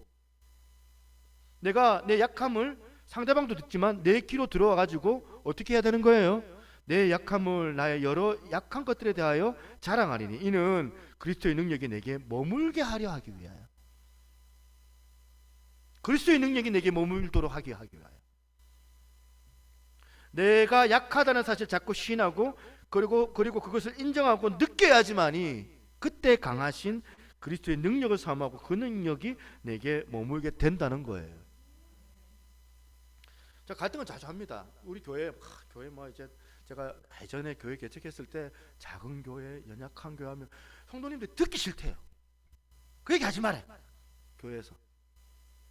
내가 내 약함을 상대방도 듣지만 내 귀로 들어와 가지고 어떻게 해야 되는 거예요? 내 약함을, 나의 여러 약한 것들에 대하여 자랑하리니 이는 그리스도의 능력이 내게 머물게 하려 하기 위하여. 그리스도의 능력이 내게 머물도록 하기 위하여. 내가 약하다는 사실 자꾸 시인하고 그리고 그것을 인정하고 느껴야지만이 그때 강하신 그리스도의 능력을 사모하고 그 능력이 내게 머물게 된다는 거예요. 자, 갈등은 자주 합니다. 우리 교회 뭐 이제 제가 예전에 교회 개척했을 때 작은 교회, 연약한 교회 하면 성도님들 듣기 싫대요. 그 얘기 하지 말아요. 교회에서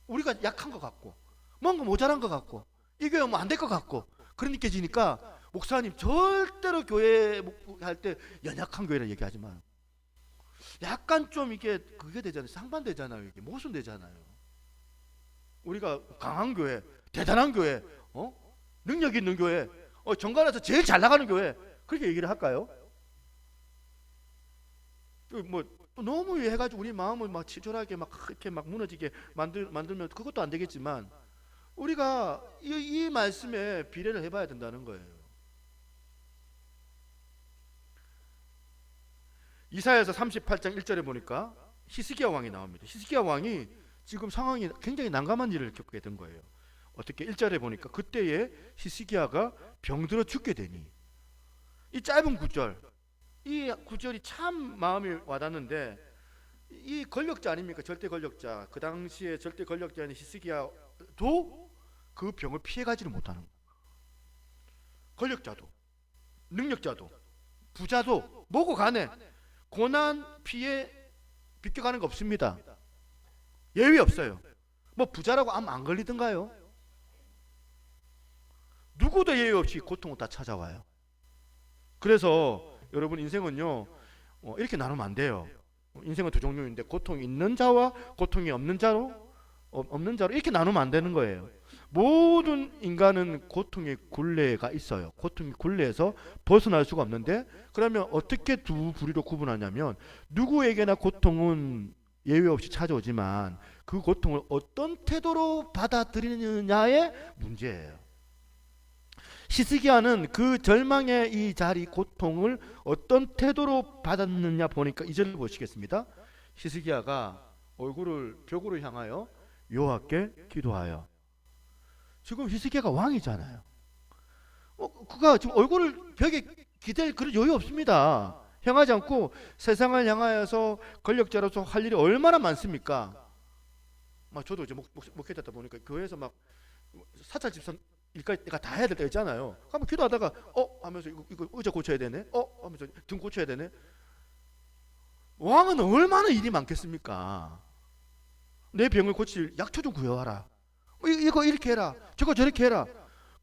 우리가 약한 것 같고 뭔가 모자란 것 같고 이 교회 뭐 안 될 것 같고 그런 느껴지니까 목사님 절대로 교회 할 때 연약한 교회를 얘기하지 마요. 약간 좀 이게 그게 되잖아요. 상반되잖아요. 이게 모순되잖아요. 우리가 강한 교회, 대단한 교회, 능력 있는 교회, 정관에서 제일 잘 나가는 교회, 그렇게 얘기를 할까요? 뭐 또 너무 해가지고 우리 마음을 막 치졸하게 막 이렇게 막 무너지게 만들면 그것도 안 되겠지만, 우리가 이 말씀에 비례를 해봐야 된다는 거예요. 이사야서 38장 1절에 보니까 히스기야 왕이 나옵니다. 히스기야 왕이 지금 상황이 굉장히 난감한 일을 겪게 된 거예요. 어떻게 1절에 보니까 그때에 히스기야가 병들어 죽게 되니, 이 짧은 구절, 이 구절이 참 마음이 와닿는데, 이 권력자 아닙니까? 절대 권력자. 그 당시에 절대 권력자인 히스기야도 그 병을 피해가지를 못하는 거예요. 권력자도, 능력자도, 부자도 뭐고 간에 고난 피해 비껴가는 거 없습니다. 예외 없어요. 뭐 부자라고 암 안 걸리던가요? 누구도 예외 없이 고통을 다 찾아와요. 그래서 여러분, 인생은요 이렇게 나누면 안 돼요. 인생은 두 종류인데, 고통이 있는 자와 고통이 없는 자로 이렇게 나누면 안 되는 거예요. 모든 인간은 고통의 굴레가 있어요. 고통의 굴레에서 벗어날 수가 없는데, 그러면 어떻게 두 부류로 구분하냐면, 누구에게나 고통은 예외 없이 찾아오지만 그 고통을 어떤 태도로 받아들이느냐의 문제예요. 히스기야는 그 절망의 이 자리, 고통을 어떤 태도로 받았느냐 보니까 이 절을 보시겠습니다. 히스기야가 얼굴을 벽으로 향하여 여호와께 기도하여. 지금 히스기야가 왕이잖아요. 그가 지금 얼굴을 벽에 기댈 그런 여유 없습니다. 향하지 않고 세상을 향하여서 권력자로서 할 일이 얼마나 많습니까? 저도 이제 목회자다 보니까 교회에서 막 사찰 집사 일까지 내가 다 해야 될 때가 있잖아요. 한번 기도하다가 하면서 이거 의자 고쳐야 되네. 하면서 등 고쳐야 되네. 왕은 얼마나 일이 많겠습니까? 내 병을 고칠 약초 좀 구해와라. 이거 이렇게 해라. 저거 저렇게 해라.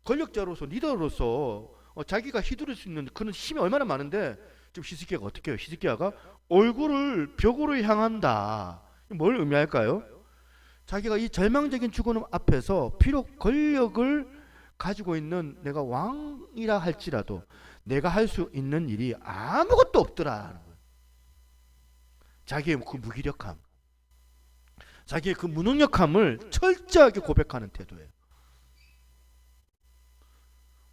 권력자로서, 리더로서 자기가 휘두를 수 있는 그런 힘이 얼마나 많은데, 지금 히스기야가 어떻게 해요? 히스기야가 얼굴을 벽으로 향한다. 뭘 의미할까요? 자기가 이 절망적인 죽음 앞에서 비록 권력을 가지고 있는 내가 왕이라 할지라도 내가 할 수 있는 일이 아무것도 없더라. 자기의 그 무기력함, 자기의 그 무능력함을 철저하게 고백하는 태도예요.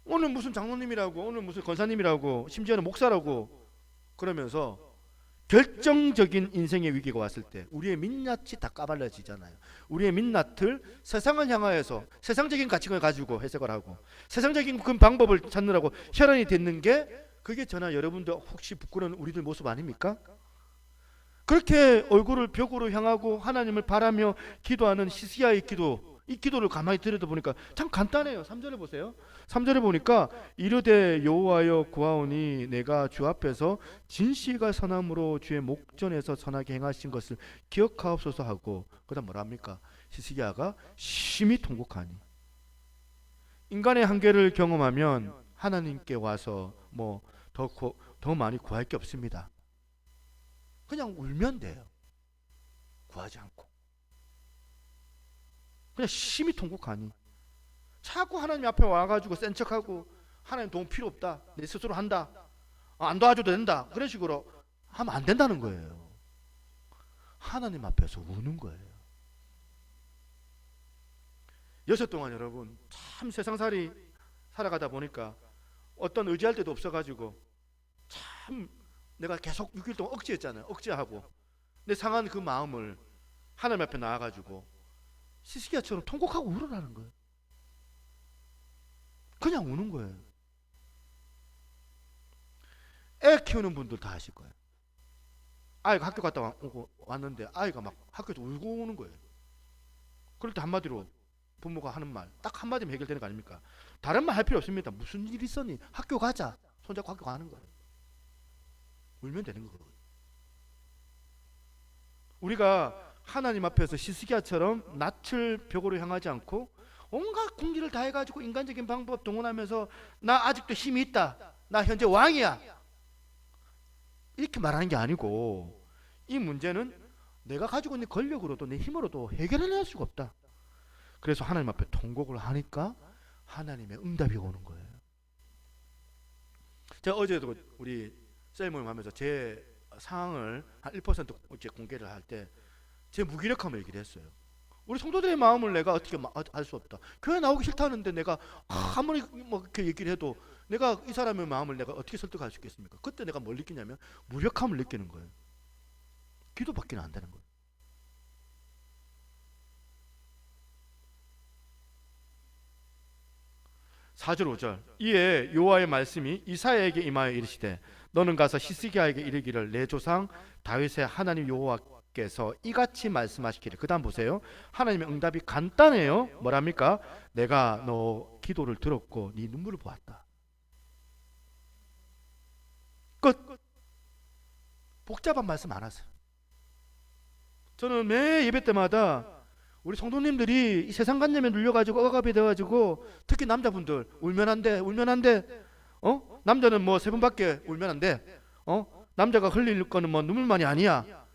오늘 무슨 장로님이라고, 오늘 무슨 권사님이라고, 심지어는 목사라고 그러면서 결정적인 인생의 위기가 왔을 때 우리의 민낯이 다 까발려지잖아요. 우리의 민낯을 세상을 향하여서 세상적인 가치관을 가지고 해석을 하고 세상적인 그 방법을 찾느라고 혈안이 됐는 게, 그게 저나 여러분도 혹시 부끄러운 우리들 모습 아닙니까? 그렇게 얼굴을 벽으로 향하고 하나님을 바라며 기도하는 히스기야의 기도, 이 기도를 가만히 들여다보니까 참 간단해요. 3절을 보세요. 3절에 보니까 이르되 여호와여 구하오니 내가 주 앞에서 진실과 선함으로 주의 목전에서 선하게 행하신 것을 기억하옵소서 하고, 그다음 뭐라 합니까? 히스기야가 심히 통곡하니. 인간의 한계를 경험하면 하나님께 와서 뭐 더 많이 구할 게 없습니다. 그냥 울면 돼요. 구하지 않고 그냥 심히 통곡하니. 자꾸 하나님 앞에 와가지고 센 척하고 하나님 도움 필요 없다, 내 스스로 한다, 안 도와줘도 된다, 그런 식으로 하면 안 된다는 거예요. 하나님 앞에서 우는 거예요. 6 동안 여러분 참 세상살이 살아가다 보니까 어떤 의지할 데도 없어가지고 참 내가 계속 6일 동안 억지했잖아요. 억지하고 내 상한 그 마음을 하나님 앞에 나와가지고 히스기야처럼 통곡하고 울으라는 거예요. 그냥 우는 거예요. 애 키우는 분들 다 아실 거예요. 아이가 학교 갔다 왔는데 아이가 막 학교에서 울고 오는 거예요. 그럴 때 한마디로 부모가 하는 말 딱 한마디면 해결되는 거 아닙니까? 다른 말 할 필요 없습니다. 무슨 일 있었니? 학교 가자. 손잡고 학교 가는 거예요. 울면 되는 거거든요. 우리가 하나님 앞에서 히스기야처럼 낯을 벽으로 향하지 않고 온갖 궁리를 다 해가지고 인간적인 방법 동원하면서 나 아직도 힘이 있다, 나 현재 왕이야, 이렇게 말하는 게 아니고, 이 문제는 내가 가지고 있는 권력으로도 내 힘으로도 해결해낼 수가 없다. 그래서 하나님 앞에 통곡을 하니까 하나님의 응답이 오는 거예요. 제가 어제도 우리 셀 모임 하면서 제 상황을 한 1% 이렇게 공개를 할 때 제 무기력함을 얘기를 했어요. 우리 성도들의 마음을 내가 어떻게 알 수 없다. 교회 나오기 싫다는데 내가 아무리 뭐 이렇게 얘기를 해도 내가 이 사람의 마음을 내가 어떻게 설득할 수 있겠습니까? 그때 내가 뭘 느끼냐면 무력함을 느끼는 거예요. 기도밖에는 안 되는 거예요. (4절 5절) 이에 여호와의 말씀이 이사야에게 임하여 이르시되 너는 가서 히스기야에게 이르기를 내 조상 다윗의 하나님 여호와께서 이같이 말씀하시기를. 그 다음 보세요. 하나님의 응답이 간단해요. 뭐랍니까? 내가 너 기도를 들었고 네 눈물을 보았다. 끝. 복잡한 말씀 안 하세요. 저는 매 예배 때마다 우리 성도님들이 이 세상관념에 눌려가지고 억압이 돼가지고 특히 남자분들 울면 안 돼, 울면 안 돼. 남자는 뭐 3번밖에 울면 안 돼. 남자가 흘릴 거는 뭐 눈물만이 아니야.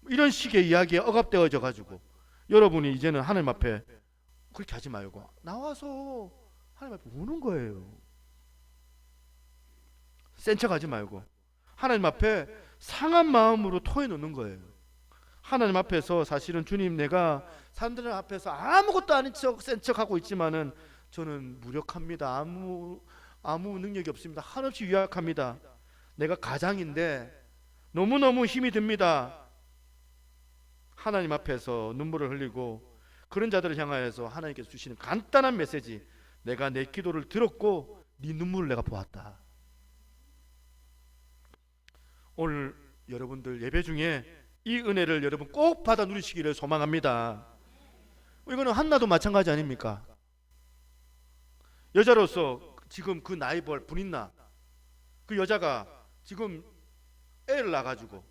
이런 식의 이야기에 억압되어져 가지고 여러분이 이제는 하나님 앞에 그렇게 하지 말고 나와서 하나님 앞에 우는 거예요. 센 척하지 말고 하나님 앞에 상한 마음으로 토해놓는 거예요. 하나님 앞에서 사실은 주님 내가 사람들 앞에서 아무것도 아닌 척 센 척하고 있지만은 저는 무력합니다. 아무 능력이 없습니다. 한없이 유약합니다. 내가 가장인데 너무너무 힘이 듭니다. 하나님 앞에서 눈물을 흘리고 그런 자들을 향하여서 하나님께서 주시는 간단한 메시지, 내가 내 기도를 들었고 네 눈물을 내가 보았다. 오늘 여러분들 예배 중에 이 은혜를 여러분 꼭 받아 누리시기를 소망합니다. 이거는 한나도 마찬가지 아닙니까? 여자로서 지금 그 나이벌 분인나 그 여자가 지금 애를 낳아가지고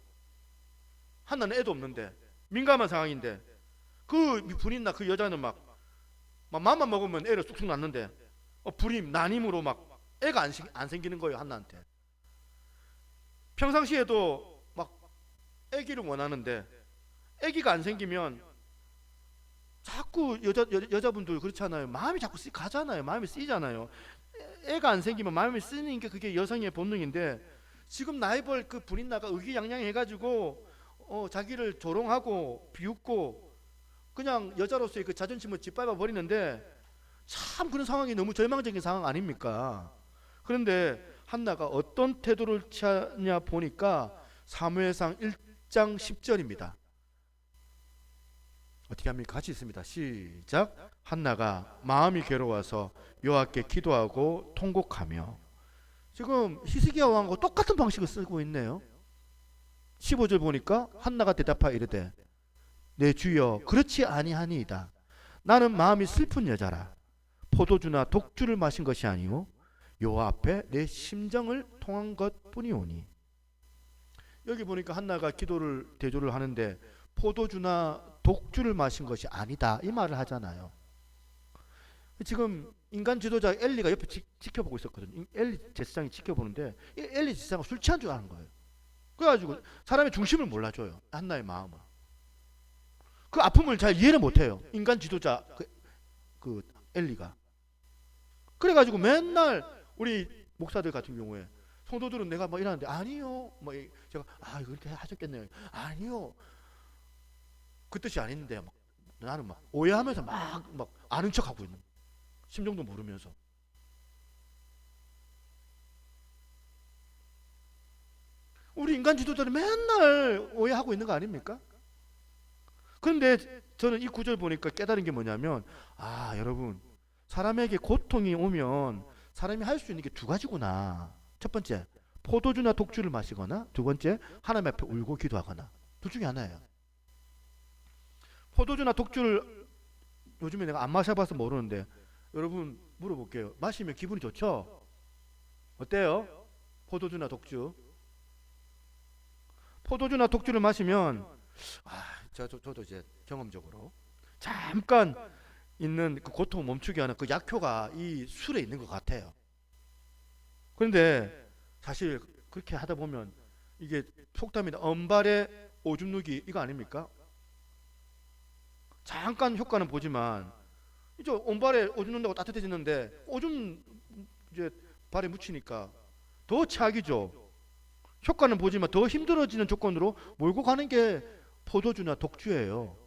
한나는 애도 없는데 민감한 상황인데 그 분인나 그 여자는 막 맘만 먹으면 애를 쑥쑥 낳는데 불임 난임으로 막 애가 안 생기는 거예요. 한나한테. 평상시에도 막 애기를 원하는데 애기가 안 생기면 자꾸 여자분들 그렇잖아요. 마음이 자꾸 가잖아요. 마음이 쓰이잖아요. 애가 안 생기면 마음이 쓰이는 게 그게 여성의 본능인데 지금 나이벌 그 불인나가 의기양양해가지고 자기를 조롱하고 비웃고 그냥 여자로서의 그 자존심을 짓밟아 버리는데 참 그런 상황이 너무 절망적인 상황 아닙니까? 그런데 한나가 어떤 태도를 취하냐 보니까 사무엘상 1장 10절입니다. 어떻게 합니까? 같이 있습니다. 시작. 한나가 마음이 괴로워서 여호와께 기도하고 통곡하며. 지금 히스기야 왕하고 똑같은 방식을 쓰고 있네요. 15절 보니까 한나가 대답하여 이르되 내 주여 그렇지 아니하니이다. 나는 마음이 슬픈 여자라. 포도주나 독주를 마신 것이 아니오 여호와 앞에 내 심정을 통한 것뿐이오니. 여기 보니까 한나가 기도를 대조를 하는데 포도주나 독주를 마신 것이 아니다 이 말을 하잖아요. 지금 인간 지도자 엘리가 옆에 지켜보고 있었거든요. 엘리 제사장이 지켜보는데 엘리 제사장은 술 취한 줄 아는 거예요. 그래가지고 사람의 중심을 몰라줘요. 한나의 마음을. 그 아픔을 잘 이해를 못해요. 인간 지도자 그 엘리가. 그래가지고 맨날 우리 목사들 같은 경우에 성도들은 내가 뭐 이러는데 아니요 뭐 제가 이거 그렇게 하셨겠네요. 아니요 그 뜻이 아닌데 막 나는 막 오해하면서 막 아는 척하고 있는 심정도 모르면서. 우리 인간 지도자는 맨날 오해하고 있는 거 아닙니까? 그런데 저는 이 구절 보니까 깨달은 게 뭐냐면 여러분 사람에게 고통이 오면 사람이 할 수 있는 게 두 가지구나. 첫 번째 포도주나 독주를 마시거나 두 번째 하나님 앞에 울고 기도하거나. 둘 중에 하나예요. 포도주나 독주를 요즘에 내가 안 마셔봐서 모르는데 여러분 물어볼게요. 마시면 기분이 좋죠? 어때요? 포도주나 독주. 포도주나 독주를 마시면 저도 이제 경험적으로 잠깐 있는 그 고통을 멈추게 하는 그 약효가 이 술에 있는 것 같아요. 그런데 사실 그렇게 하다 보면 이게 속담이다. 언발의 오줌 누기 이거 아닙니까? 잠깐 효과는 보지만 이제 언발에 오줌 누는다고 따뜻해지는데 오줌 이제 발에 묻히니까 더 최악이죠. 효과는 보지만 더 힘들어지는 조건으로 몰고 가는 게 포도주나 독주예요.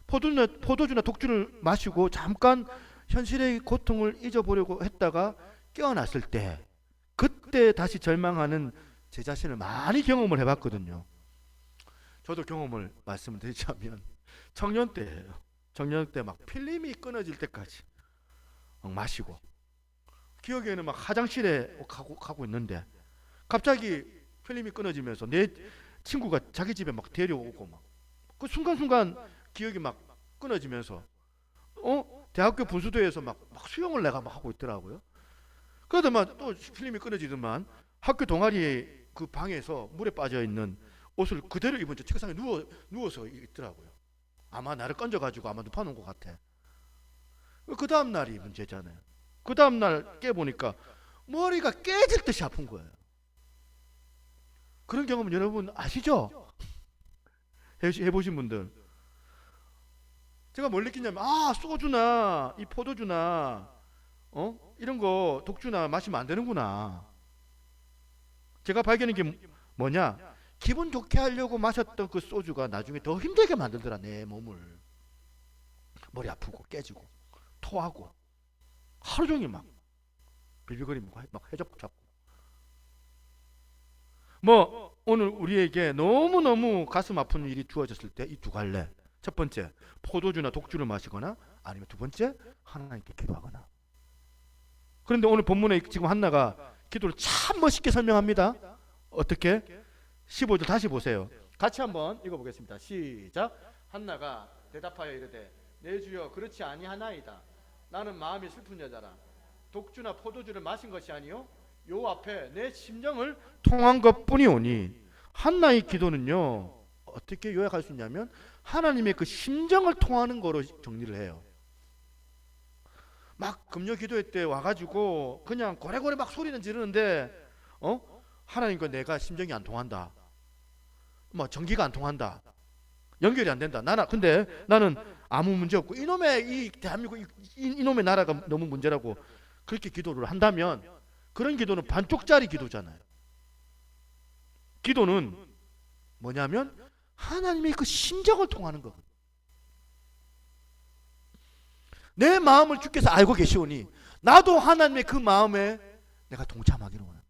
포도주나 독주를 마시고 잠깐 현실의 고통을 잊어보려고 했다가 깨어났을 때 그때 다시 절망하는 제 자신을 많이 경험을 해봤거든요. 저도 경험을 말씀드리자면 청년 때예요. 청년 때 막 필름이 끊어질 때까지 막 마시고, 기억에는 막 화장실에 가고 있는데 갑자기 필름이 끊어지면서 내 친구가 자기 집에 막 데려오고, 막 그 순간순간 기억이 막 끊어지면서 대학교 분수대에서 막 수영을 내가 막 하고 있더라고요. 그러더만 또 필름이 끊어지더만 학교 동아리 그 방에서 물에 빠져 있는 옷을 그대로 입은 채 책상에 누워서 있더라고요. 아마 나를 건져가지고 아마 눕혀놓은 것 같아. 그 다음 날이 문제잖아요. 그 다음 날 깨보니까 머리가 깨질 듯이 아픈 거예요. 그런 경험은 여러분 아시죠? 해보신 분들. 제가 뭘 느끼냐면, 소주나 이 포도주나 이런 거 독주나 마시면 안 되는구나. 제가 발견한 게 뭐냐, 기분 좋게 하려고 마셨던 그 소주가 나중에 더 힘들게 만들더라. 내 몸을. 머리 아프고 깨지고 토하고 하루 종일 막 빌빌거리고 막 해잡고. 뭐 오늘 우리에게 너무너무 가슴 아픈 일이 주어졌을 때 이 두 갈래, 첫 번째 포도주나 독주를 마시거나, 아니면 두 번째 하나님께 기도하거나. 그런데 오늘 본문에 지금 한나가 기도를 참 멋있게 설명합니다. 어떻게? 15절 다시 보세요. 같이 한번 읽어보겠습니다. 시작. 한나가 대답하여 이르되 내 주여 그렇지 아니하나이다. 나는 마음이 슬픈 여자라. 독주나 포도주를 마신 것이 아니요 요 앞에 내 심정을 통한 것뿐이오니. 한나의 기도는요 어떻게 요약할 수 있냐면 하나님의 그 심정을 통하는 거로 정리를 해요. 막 금요 기도회 때 와가지고 그냥 고래고래 막 소리는 지르는데 하나님과 내가 심정이 안 통한다, 뭐 전기가 안 통한다, 연결이 안 된다. 근데 나는 아무 문제 없고 이놈의 이 대한민국 이놈의 나라가 너무 문제라고 그렇게 기도를 한다면 그런 기도는 반쪽짜리 기도잖아요. 기도는 뭐냐면 하나님의 그 심정을 통하는 거. 내 마음을 주께서 알고 계시오니 나도 하나님의 그 마음에 내가 동참하기를 원합니다.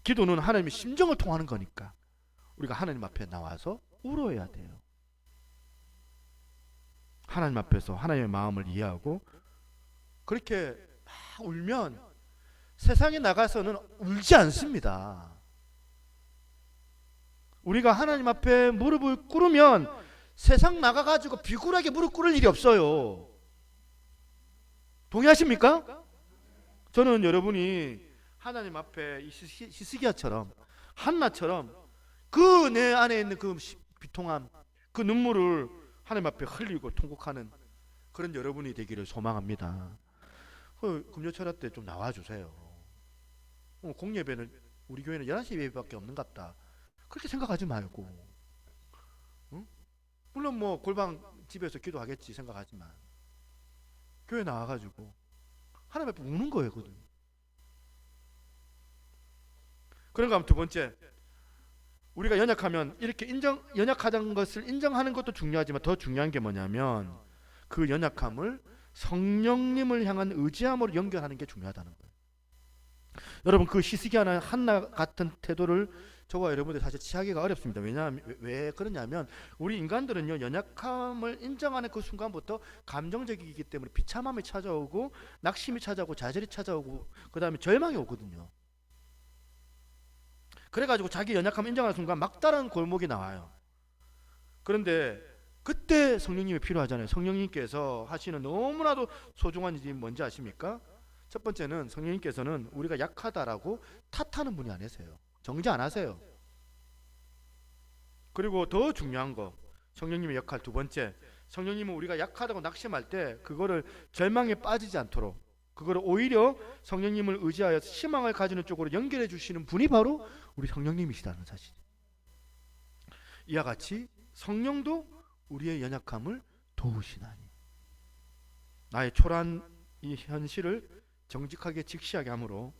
기도는 하나님의 심정을 통하는 거니까 우리가 하나님 앞에 나와서 울어야 돼요. 하나님 앞에서 하나님의 마음을 이해하고 그렇게 막 울면 세상에 나가서는 울지 않습니다. 우리가 하나님 앞에 무릎을 꿇으면 세상 나가가지고 비굴하게 무릎 꿇을 일이 없어요. 동의하십니까? 저는 여러분이 하나님 앞에 이 히스기야처럼 한나처럼 그 내 안에 있는 그 비통함, 그 눈물을 하나님 앞에 흘리고 통곡하는 그런 여러분이 되기를 소망합니다. 금요철야 때 좀 나와주세요. 공예배는 우리 교회는 11시 예배밖에 없는 것 같다, 그렇게 생각하지 말고, 물론 뭐 골방 집에서 기도하겠지 생각하지만 교회 나와가지고 하나님 앞에 우는 거예요. 그런가 하면 두 번째, 우리가 연약하면 이렇게 연약하다는 것을 인정하는 것도 중요하지만 더 중요한 게 뭐냐면 그 연약함을 성령님을 향한 의지함으로 연결하는 게 중요하다는 거예요. 여러분, 그 히스기야나 한나 같은 태도를 저와 여러분들 사실 취하기가 어렵습니다. 왜 그러냐면 우리 인간들은요 연약함을 인정하는 그 순간부터 감정적이기 때문에 비참함이 찾아오고 낙심이 찾아오고 좌절이 찾아오고 그 다음에 절망이 오거든요. 그래가지고 자기 연약함을 인정하는 순간 막다른 골목이 나와요. 그런데 그때 성령님이 필요하잖아요. 성령님께서 하시는 너무나도 소중한 일이 뭔지 아십니까? 첫 번째는 성령님께서는 우리가 약하다라고 탓하는 분이 아니세요. 정죄 안 하세요. 그리고 더 중요한 거, 성령님의 역할 두 번째, 성령님은 우리가 약하다고 낙심할 때 그거를 절망에 빠지지 않도록, 그거를 오히려 성령님을 의지하여 희망을 가지는 쪽으로 연결해 주시는 분이 바로 우리 성령님이시다는 사실. 이와 같이 성령도 우리의 연약함을 도우시나니. 나의 초라한 이 현실을 정직하게 직시하게 하므로,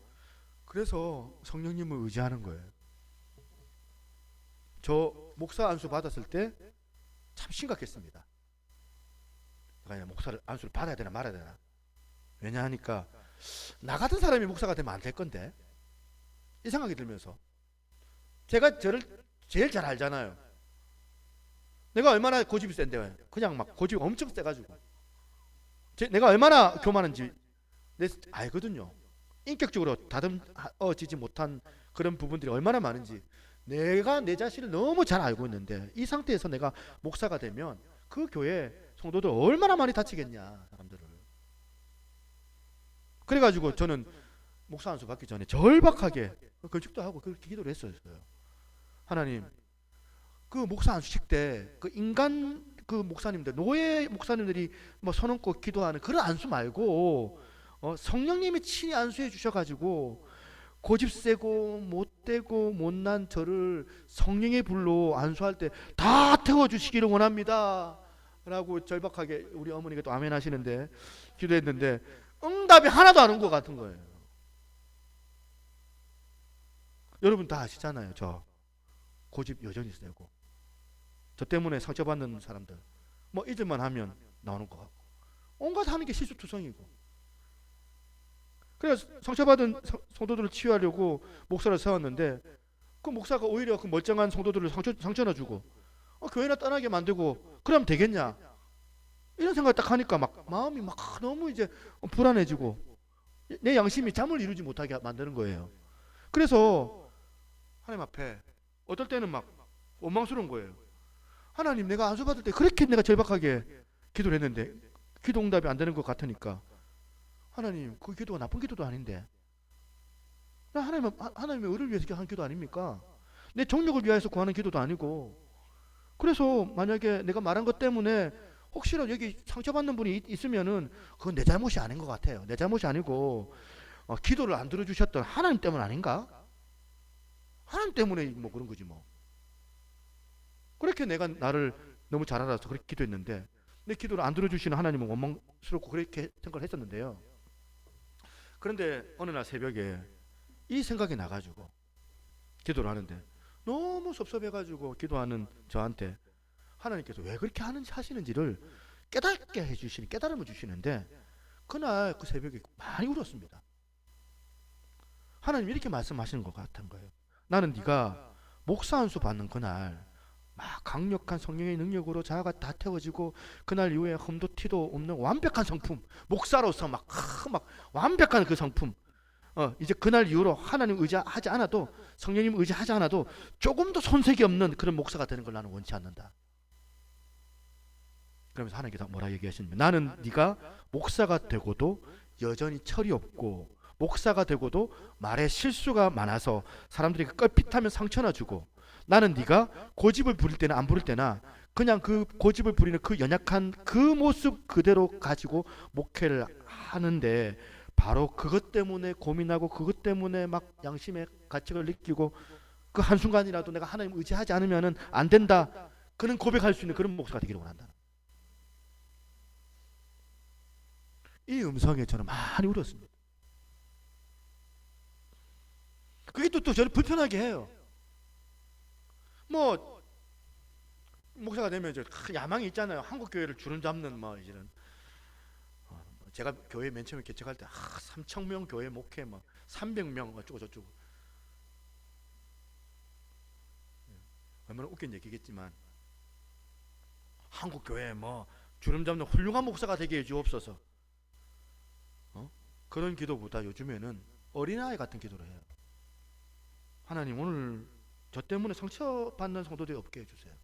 그래서 성령님을 의지하는 거예요. 저 목사 안수 받았을 때 참 심각했습니다. 내가 목사를 안수를 받아야 되나 말아야 되나. 왜냐하니까 나 같은 사람이 목사가 되면 안 될 건데 이 생각이 들면서 제가 저를 제일 잘 알잖아요. 내가 얼마나 고집이 센데 그냥 막 고집이 엄청 세가지고 내가 얼마나 교만한지 알거든요. 인격적으로 다듬어지지 못한 그런 부분들이 얼마나 많은지 내가 내 자신을 너무 잘 알고 있는데 이 상태에서 내가 목사가 되면 그 교회 성도들 얼마나 많이 다치겠냐 사람들을. 그래가지고 저는 목사 안수 받기 전에 절박하게 걸쭉도 하고 그렇게 기도를 했어요. 하나님, 그 목사 안수식 때 그 인간 그 목사님들, 노예 목사님들이 뭐 손 얹고 기도하는 그런 안수 말고 성령님이 친히 안수해 주셔가지고 고집 세고 못되고 못난 저를 성령의 불로 안수할 때 다 태워주시기를 원합니다 라고 절박하게 우리 어머니가 또 아멘 하시는데 기도했는데 응답이 하나도 안 온 것 같은 거예요. 여러분 다 아시잖아요. 저 고집 여전히 세고 저 때문에 상처받는 사람들 뭐 잊을만 하면 나오는 것 같고 온갖 하는 게 실수투성이고 그래서 상처받은 성도들을 치유하려고 목사를 세웠는데 그 목사가 오히려 그 멀쩡한 성도들을 상처나 주고 교회나 떠나게 만들고 그러면 되겠냐 이런 생각을 딱 하니까 막 마음이 막 너무 이제 불안해지고 내 양심이 잠을 이루지 못하게 만드는 거예요. 그래서 하나님 앞에 어떨 때는 막 원망스러운 거예요. 하나님, 내가 안수 받을 때 그렇게 내가 절박하게 기도를 했는데 기도 응답이 안 되는 것 같으니까 하나님, 그 기도가 나쁜 기도도 아닌데 나 하나님의 의를 위해서 한 기도 아닙니까? 내 정력을 위해서 구하는 기도도 아니고. 그래서 만약에 내가 말한 것 때문에 혹시라도 여기 상처받는 분이 있으면은 그건 내 잘못이 아닌 것 같아요. 내 잘못이 아니고 기도를 안 들어주셨던 하나님 때문 아닌가? 하나님 때문에 뭐 그런 거지 뭐. 그렇게 내가 나를 너무 잘 알아서 그렇게 기도했는데 내 기도를 안 들어주시는 하나님은 원망스럽고 그렇게 생각을 했었는데요. 그런데 어느 날 새벽에 이 생각이 나가지고 기도를 하는데 너무 섭섭해가지고 기도하는 저한테 하나님께서 왜 그렇게 하시는지를 깨닫게 해주시는 깨달음을 주시는데 그날 그 새벽에 많이 울었습니다. 하나님 이렇게 말씀하시는 것 같은 거예요. 나는 네가 목사 안수 받는 그날 막 강력한 성령의 능력으로 자아가 다 태워지고 그날 이후에 흠도 티도 없는 완벽한 성품 목사로서 막 완벽한 그 성품 이제 그날 이후로 하나님 의지하지 않아도 성령님 의지하지 않아도 조금도 손색이 없는 그런 목사가 되는 걸 나는 원치 않는다. 그러면서 하나님께서 뭐라 얘기하시냐면 나는 네가 목사가 되고도 여전히 철이 없고 목사가 되고도 말에 실수가 많아서 사람들이 껄핏하면 상처나 주고 나는 네가 고집을 부릴 때나 안 부릴 때나 그냥 그 고집을 부리는 그 연약한 그 모습 그대로 가지고 목회를 하는데 바로 그것 때문에 고민하고 그것 때문에 막 양심의 가책을 느끼고 그 한순간이라도 내가 하나님 의지하지 않으면 안 된다 그런 고백할 수 있는 그런 목사가 되기를 원한다. 이 음성에 저는 많이 울었습니다. 그게 또 저를 불편하게 해요. 뭐 목사가 되면 이제 야망이 있잖아요. 한국 교회를 주름 잡는 뭐 이런. 제가 교회 맨 처음에 개척할 때 3,000명 교회 목회 뭐 300명 어쩌고 저쩌고. 얼마나 웃긴 얘기겠지만 한국 교회 뭐 주름 잡는 훌륭한 목사가 되게 해 주옵소서. 그런 기도보다 요즘에는 어린아이 같은 기도를 해요. 하나님 오늘 저 때문에 상처받는 성도들이 없게 해주세요.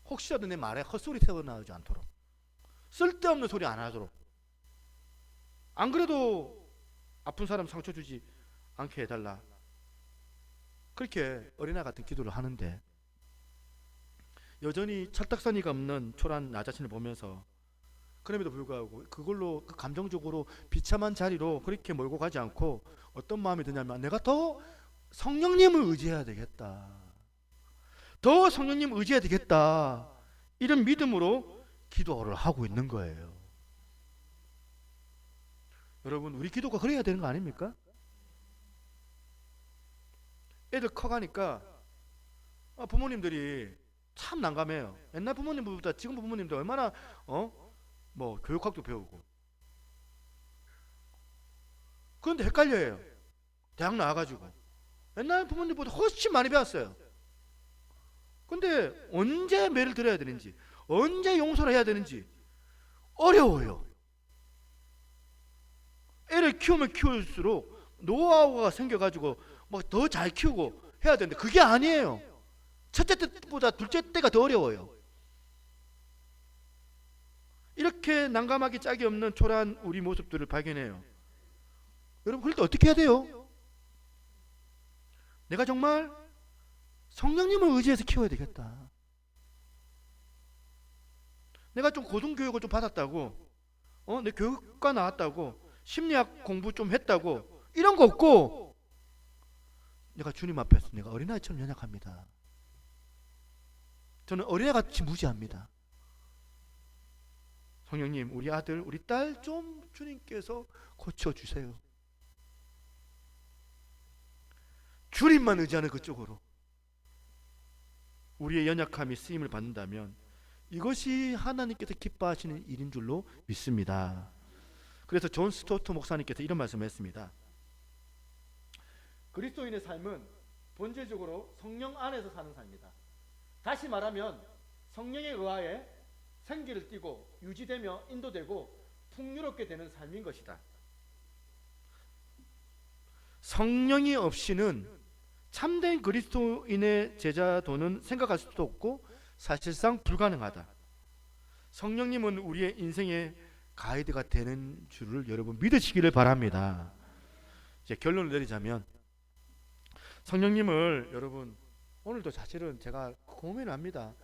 혹시라도 내 말에 헛소리 새어나오지 않도록 쓸데없는 소리 안 하도록 안 그래도 아픈 사람 상처 주지 않게 해달라. 그렇게 어린아이 같은 기도를 하는데 여전히 철딱서니가 없는 초라한 나 자신을 보면서 그럼에도 불구하고 그걸로 그 감정적으로 비참한 자리로 그렇게 몰고 가지 않고 어떤 마음이 드냐면 내가 더 성령님을 의지해야 되겠다. 더 성령님 의지해야 되겠다. 이런 믿음으로 기도를 하고 있는 거예요. 여러분 우리 기도가 그래야 되는 거 아닙니까? 애들 커가니까 부모님들이 참 난감해요. 옛날 부모님보다 지금 부모님들 얼마나 뭐 교육학도 배우고. 그런데 헷갈려요. 대학 나와가지고 옛날 부모님보다 훨씬 많이 배웠어요. 근데 언제 매를 들어야 되는지, 언제 용서를 해야 되는지 어려워요. 애를 키우면 키울수록 노하우가 생겨가지고 막 더 잘 키우고 해야 되는데 그게 아니에요. 첫째 때보다 둘째 때가 더 어려워요. 이렇게 난감하기 짝이 없는 초라한 우리 모습들을 발견해요. 여러분, 그럴 때 어떻게 해야 돼요? 내가 정말 성령님을 의지해서 키워야 되겠다. 내가 좀 고등교육을 좀 받았다고, 내 교육과 나왔다고, 심리학 공부 좀 했다고 이런 거 없고, 내가 주님 앞에서 내가 어린아이처럼 연약합니다. 저는 어린아이같이 무지합니다. 성령님, 우리 아들, 우리 딸 좀 주님께서 고쳐주세요. 주님만 의지하는 그쪽으로 우리의 연약함이 쓰임을 받는다면 이것이 하나님께서 기뻐하시는 일인 줄로 믿습니다. 그래서 존 스토트 목사님께서 이런 말씀을 했습니다. 그리스도인의 삶은 본질적으로 성령 안에서 사는 삶이다. 다시 말하면 성령에 의하여 생기를 띠고 유지되며 인도되고 풍요롭게 되는 삶인 것이다. 성령이 없이는 참된 그리스도인의 제자도는 생각할 수도 없고 사실상 불가능하다. 성령님은 우리의 인생의 가이드가 되는 줄을 여러분 믿으시기를 바랍니다. 이제 결론을 내리자면 성령님을 여러분 오늘도 사실은 제가 고민합니다.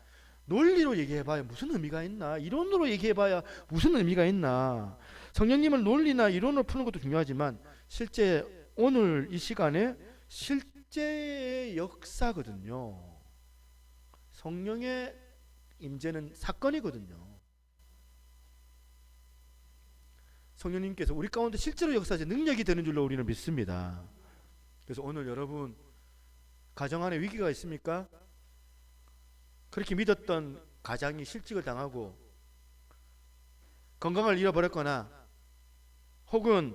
논리로 얘기해봐야 무슨 의미가 있나? 이론으로 얘기해봐야 무슨 의미가 있나? 성령님을 논리나 이론으로 푸는 것도 중요하지만 실제 오늘 이 시간에 실제의 역사거든요. 성령의 임재는 사건이거든요. 성령님께서 우리 가운데 실제로 역사하신 능력이 되는 줄로 우리는 믿습니다. 그래서 오늘 여러분 가정 안에 위기가 있습니까? 그렇게 믿었던 가장이 실직을 당하고 건강을 잃어버렸거나 혹은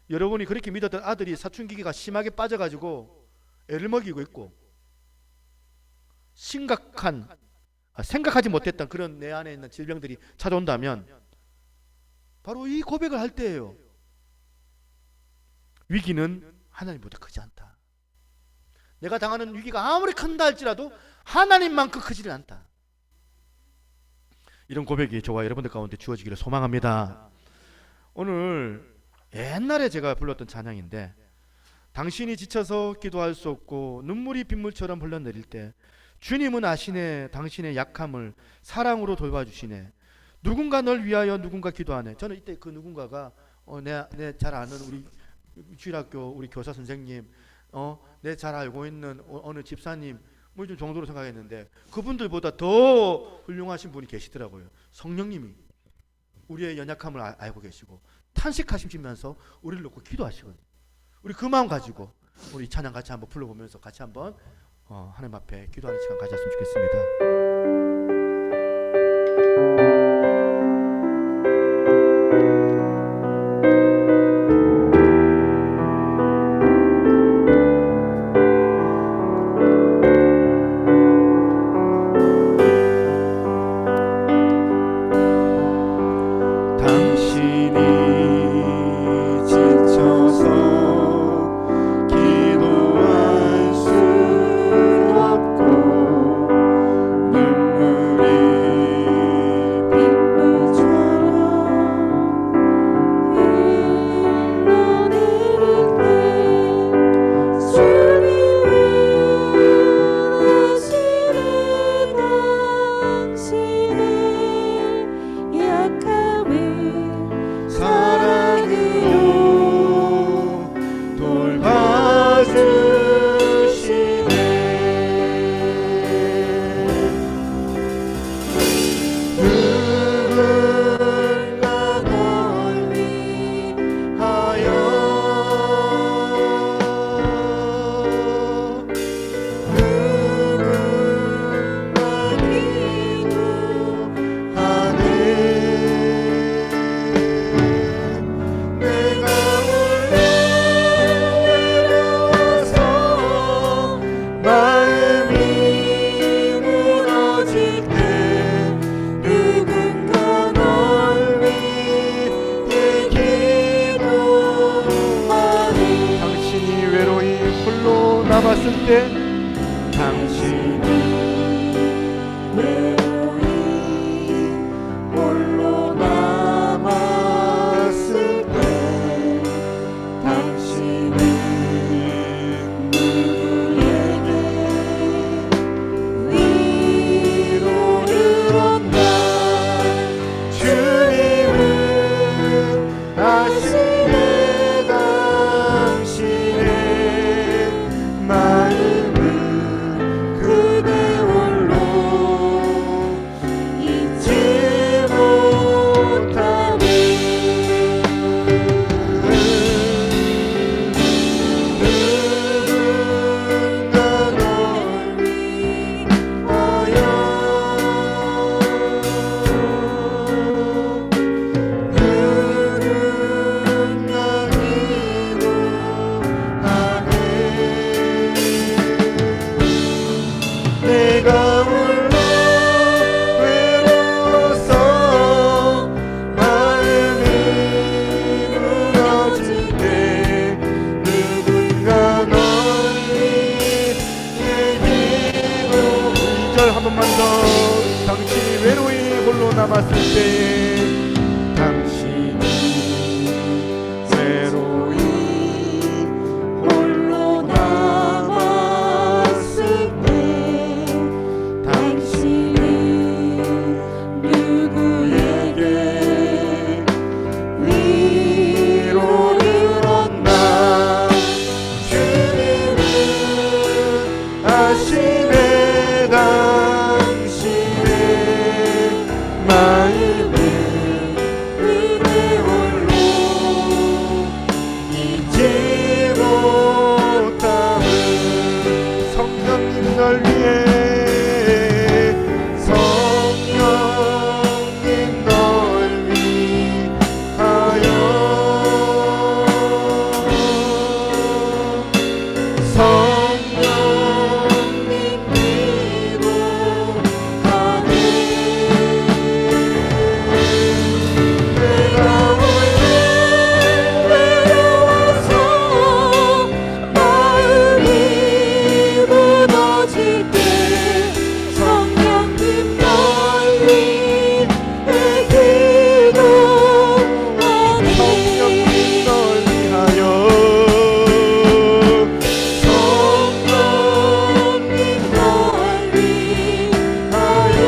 여러분이 그렇게 믿었던 아들이 사춘기가 심하게 빠져가지고 애를 먹이고 있고 심각한 생각하지 못했던 그런 내 안에 있는 질병들이 찾아온다면 바로 이 고백을 할 때예요. 위기는 하나님보다 크지 않다. 내가 당하는 위기가 아무리 큰다 할지라도 하나님만큼 크지는 않다. 이런 고백이 저와 여러분들 가운데 주어지기를 소망합니다. 오늘 옛날에 제가 불렀던 찬양인데 당신이 지쳐서 기도할 수 없고 눈물이 빗물처럼 흘러내릴 때 주님은 아시네. 당신의 약함을 사랑으로 돌봐주시네. 누군가 널 위하여 누군가 기도하네. 저는 이때 그 누군가가 내 잘 아는 우리 주일학교 우리 교사 선생님, 내 잘 알고 있는 어느 집사님 뭐 좀 정도로 생각했는데 그분들보다 더 훌륭하신 분이 계시더라고요. 성령님이 우리의 연약함을 알고 계시고 탄식하시면서 우리를 놓고 기도하시거든요. 우리 그 마음 가지고 우리 이 찬양 같이 한번 불러보면서 같이 한번 하나님 앞에 기도하는 시간 가졌으면 좋겠습니다. 기도할 수 없고 눈물 때 당신은 외로이 홀로 남았을 때 당신은 누구에게 위로를 얻나 주님은 아시네 당신의 마음을 그대 홀로 잊지 못하니 누군가 널 내가 홀로 외로워서 마음이 무너질 때 누군가 널 얘기로 2절 한 번만 더 당신이 외로이 홀로 남았을 때 당신이 외로이 홀로 남았을 때 당신은 누구에게 위로를 얻나 주님은 아시네 당신의 마음을 그대 홀로 잊지 못함을 성령님 널 위해 성령님 널 위하여 성령님 기도하네 내가 외로워서 마음이 무너질 때 성령님 널 위해 기도하네 성령님 널 위하여 성령님 널 위하여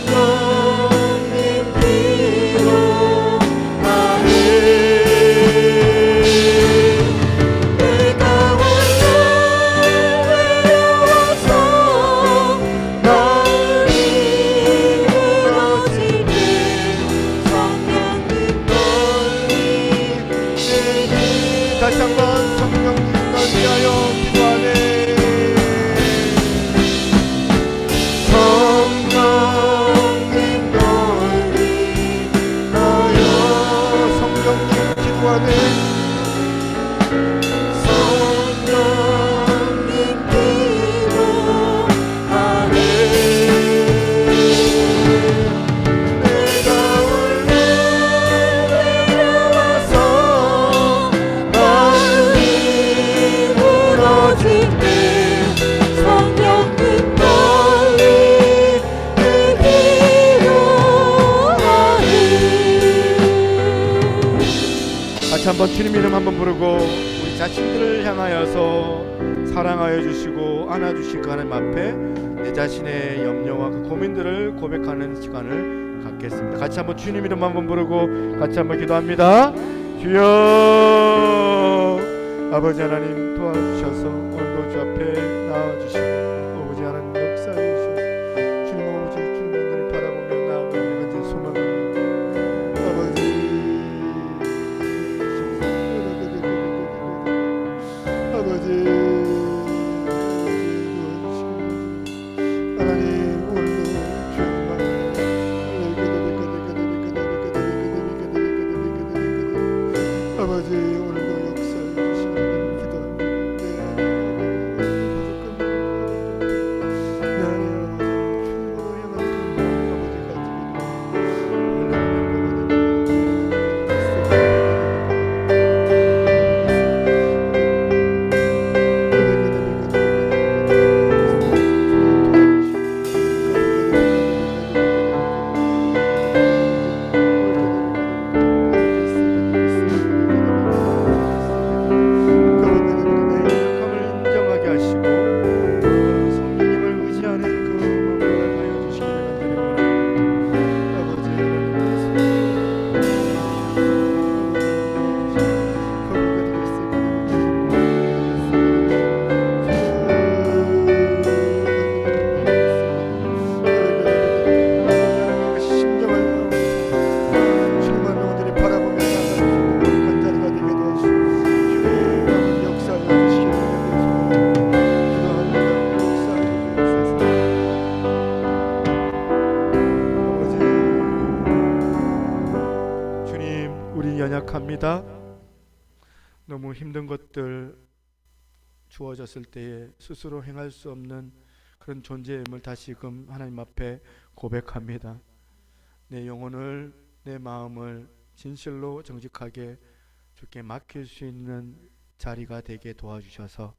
성령님 기도하네 내가 홀로 외로워서 마음이 무너질 때 성령님 널 다시 한번 성령님 널 위하여 기도하네 성령님 널 위하여 성령님 기도하네 성령님 기도하네 내가 홀로 외로워서 마음이 무너질 때 성령님 널 위해 기도하네 같이 한번 주님 이름 한번 부르고 우리 자신들을 향하여서 사랑하여 주시고 안아주신 그 하나님 앞에 내 자신의 염려와 그 고민들을 고백하는 시간을 갖겠습니다. 같이 한번 주님 이름 한번 부르고 같이 한번 기도합니다. 주여 아버지 하나님 도와주셔서 오늘도 주 앞에 나와주시고 아버지 하나님 역사해 주셔서 주님 아버지 주님의 눈을 바라보며 나아가는 가진 소망을 아버지 아버지 하나님 오늘도 주님만 아버지 오늘도 역사해 주시는 기도합니다. 기도합니다. 너무 힘든 것들 주어졌을 때에 스스로 행할 수 없는 그런 존재임을 다시금 하나님 앞에 고백합니다. 내 영혼을, 내 마음을 진실로 정직하게 주께 맡길 수 있는 자리가 되게 도와주셔서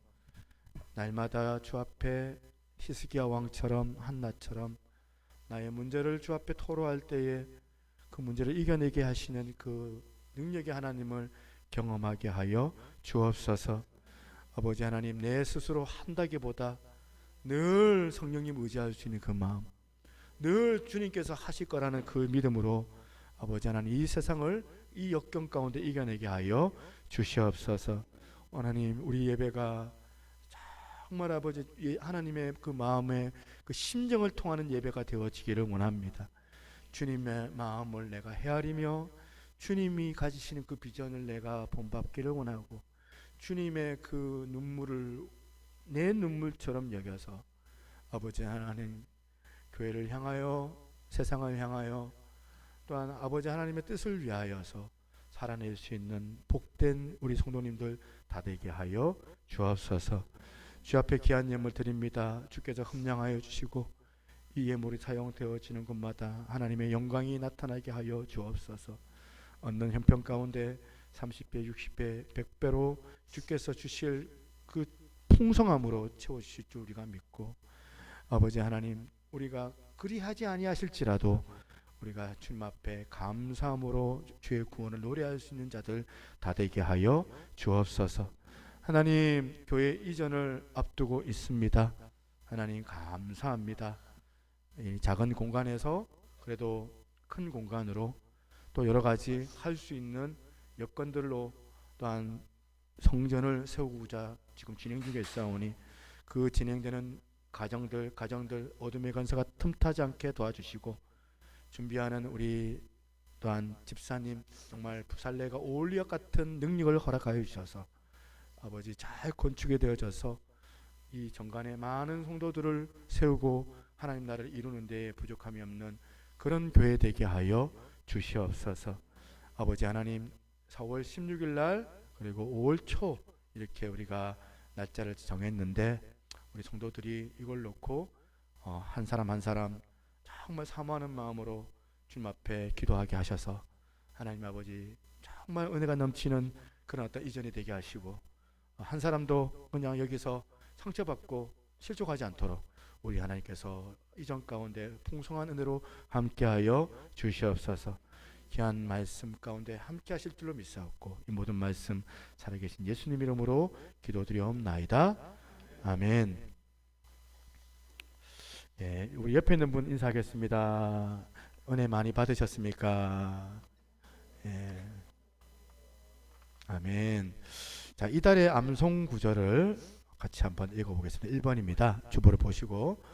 날마다 주 앞에 히스기야 왕처럼 한나처럼 나의 문제를 주 앞에 토로할 때에 그 문제를 이겨내게 하시는 그 능력의 하나님을 경험하게 하여 주옵소서. 아버지 하나님, 내 스스로 한다기보다 늘 성령님 의지할 수 있는 그 마음, 늘 주님께서 하실 거라는 그 믿음으로 아버지 하나님, 이 세상을 이 역경 가운데 이겨내게 하여 주시옵소서. 하나님, 우리 예배가 정말 아버지 하나님의 그 마음의 그 심정을 통하는 예배가 되어지기를 원합니다. 주님의 마음을 내가 헤아리며 주님이 가지시는 그 비전을 내가 본받기를 원하고 주님의 그 눈물을 내 눈물처럼 여겨서 아버지 하나님, 교회를 향하여 세상을 향하여 또한 아버지 하나님의 뜻을 위하여서 살아낼 수 있는 복된 우리 성도님들 다 되게 하여 주옵소서. 주 앞에 귀한 예물 드립니다. 주께서 흠량하여 주시고 이 예물이 사용되어지는 곳마다 하나님의 영광이 나타나게 하여 주옵소서. 얻는 형편 가운데 30배, 60배, 100배로 주께서 주실 그 풍성함으로 채워주실 줄 우리가 믿고 아버지 하나님, 우리가 그리하지 아니하실지라도 우리가 주님 앞에 감사함으로 주의 구원을 노래할 수 있는 자들 다 되게 하여 주옵소서. 하나님, 교회 이전을 앞두고 있습니다. 하나님 감사합니다. 이 작은 공간에서 그래도 큰 공간으로 또 여러 가지 할 수 있는 여건들로 또한 성전을 세우고자 지금 진행 중에 있사오니 그 진행되는 가정들 어둠의 권세가 틈타지 않게 도와주시고 준비하는 우리 또한 집사님 정말 부살레가 올리앗 같은 능력을 허락하여 주셔서 아버지 잘 건축이 되어져서 이 정관에 많은 성도들을 세우고 하나님 나라를 이루는 데에 부족함이 없는 그런 교회 되게 하여 주시옵소서. 아버지 하나님, 4월 16일 날 그리고 5월 초 이렇게 우리가 날짜를 정했는데 우리 성도들이 이걸 놓고 한 사람 한 사람 정말 사모하는 마음으로 주님 앞에 기도하게 하셔서 하나님 아버지 정말 은혜가 넘치는 그런 어떤 이전이 되게 하시고 한 사람도 그냥 여기서 상처받고 실족하지 않도록 우리 하나님께서 이전 가운데 풍성한 은혜로 함께하여 주시옵소서. 귀한 말씀 가운데 함께 하실 줄로 믿사옵고 이 모든 말씀 살아계신 예수님 이름으로 기도드리옵나이다. 아멘. 예, 우리 옆에 있는 분 인사하겠습니다. 은혜 많이 받으셨습니까? 예. 아멘. 자, 이달의 암송 구절을 같이 한번 읽어보겠습니다. 1번입니다. 주보를 보시고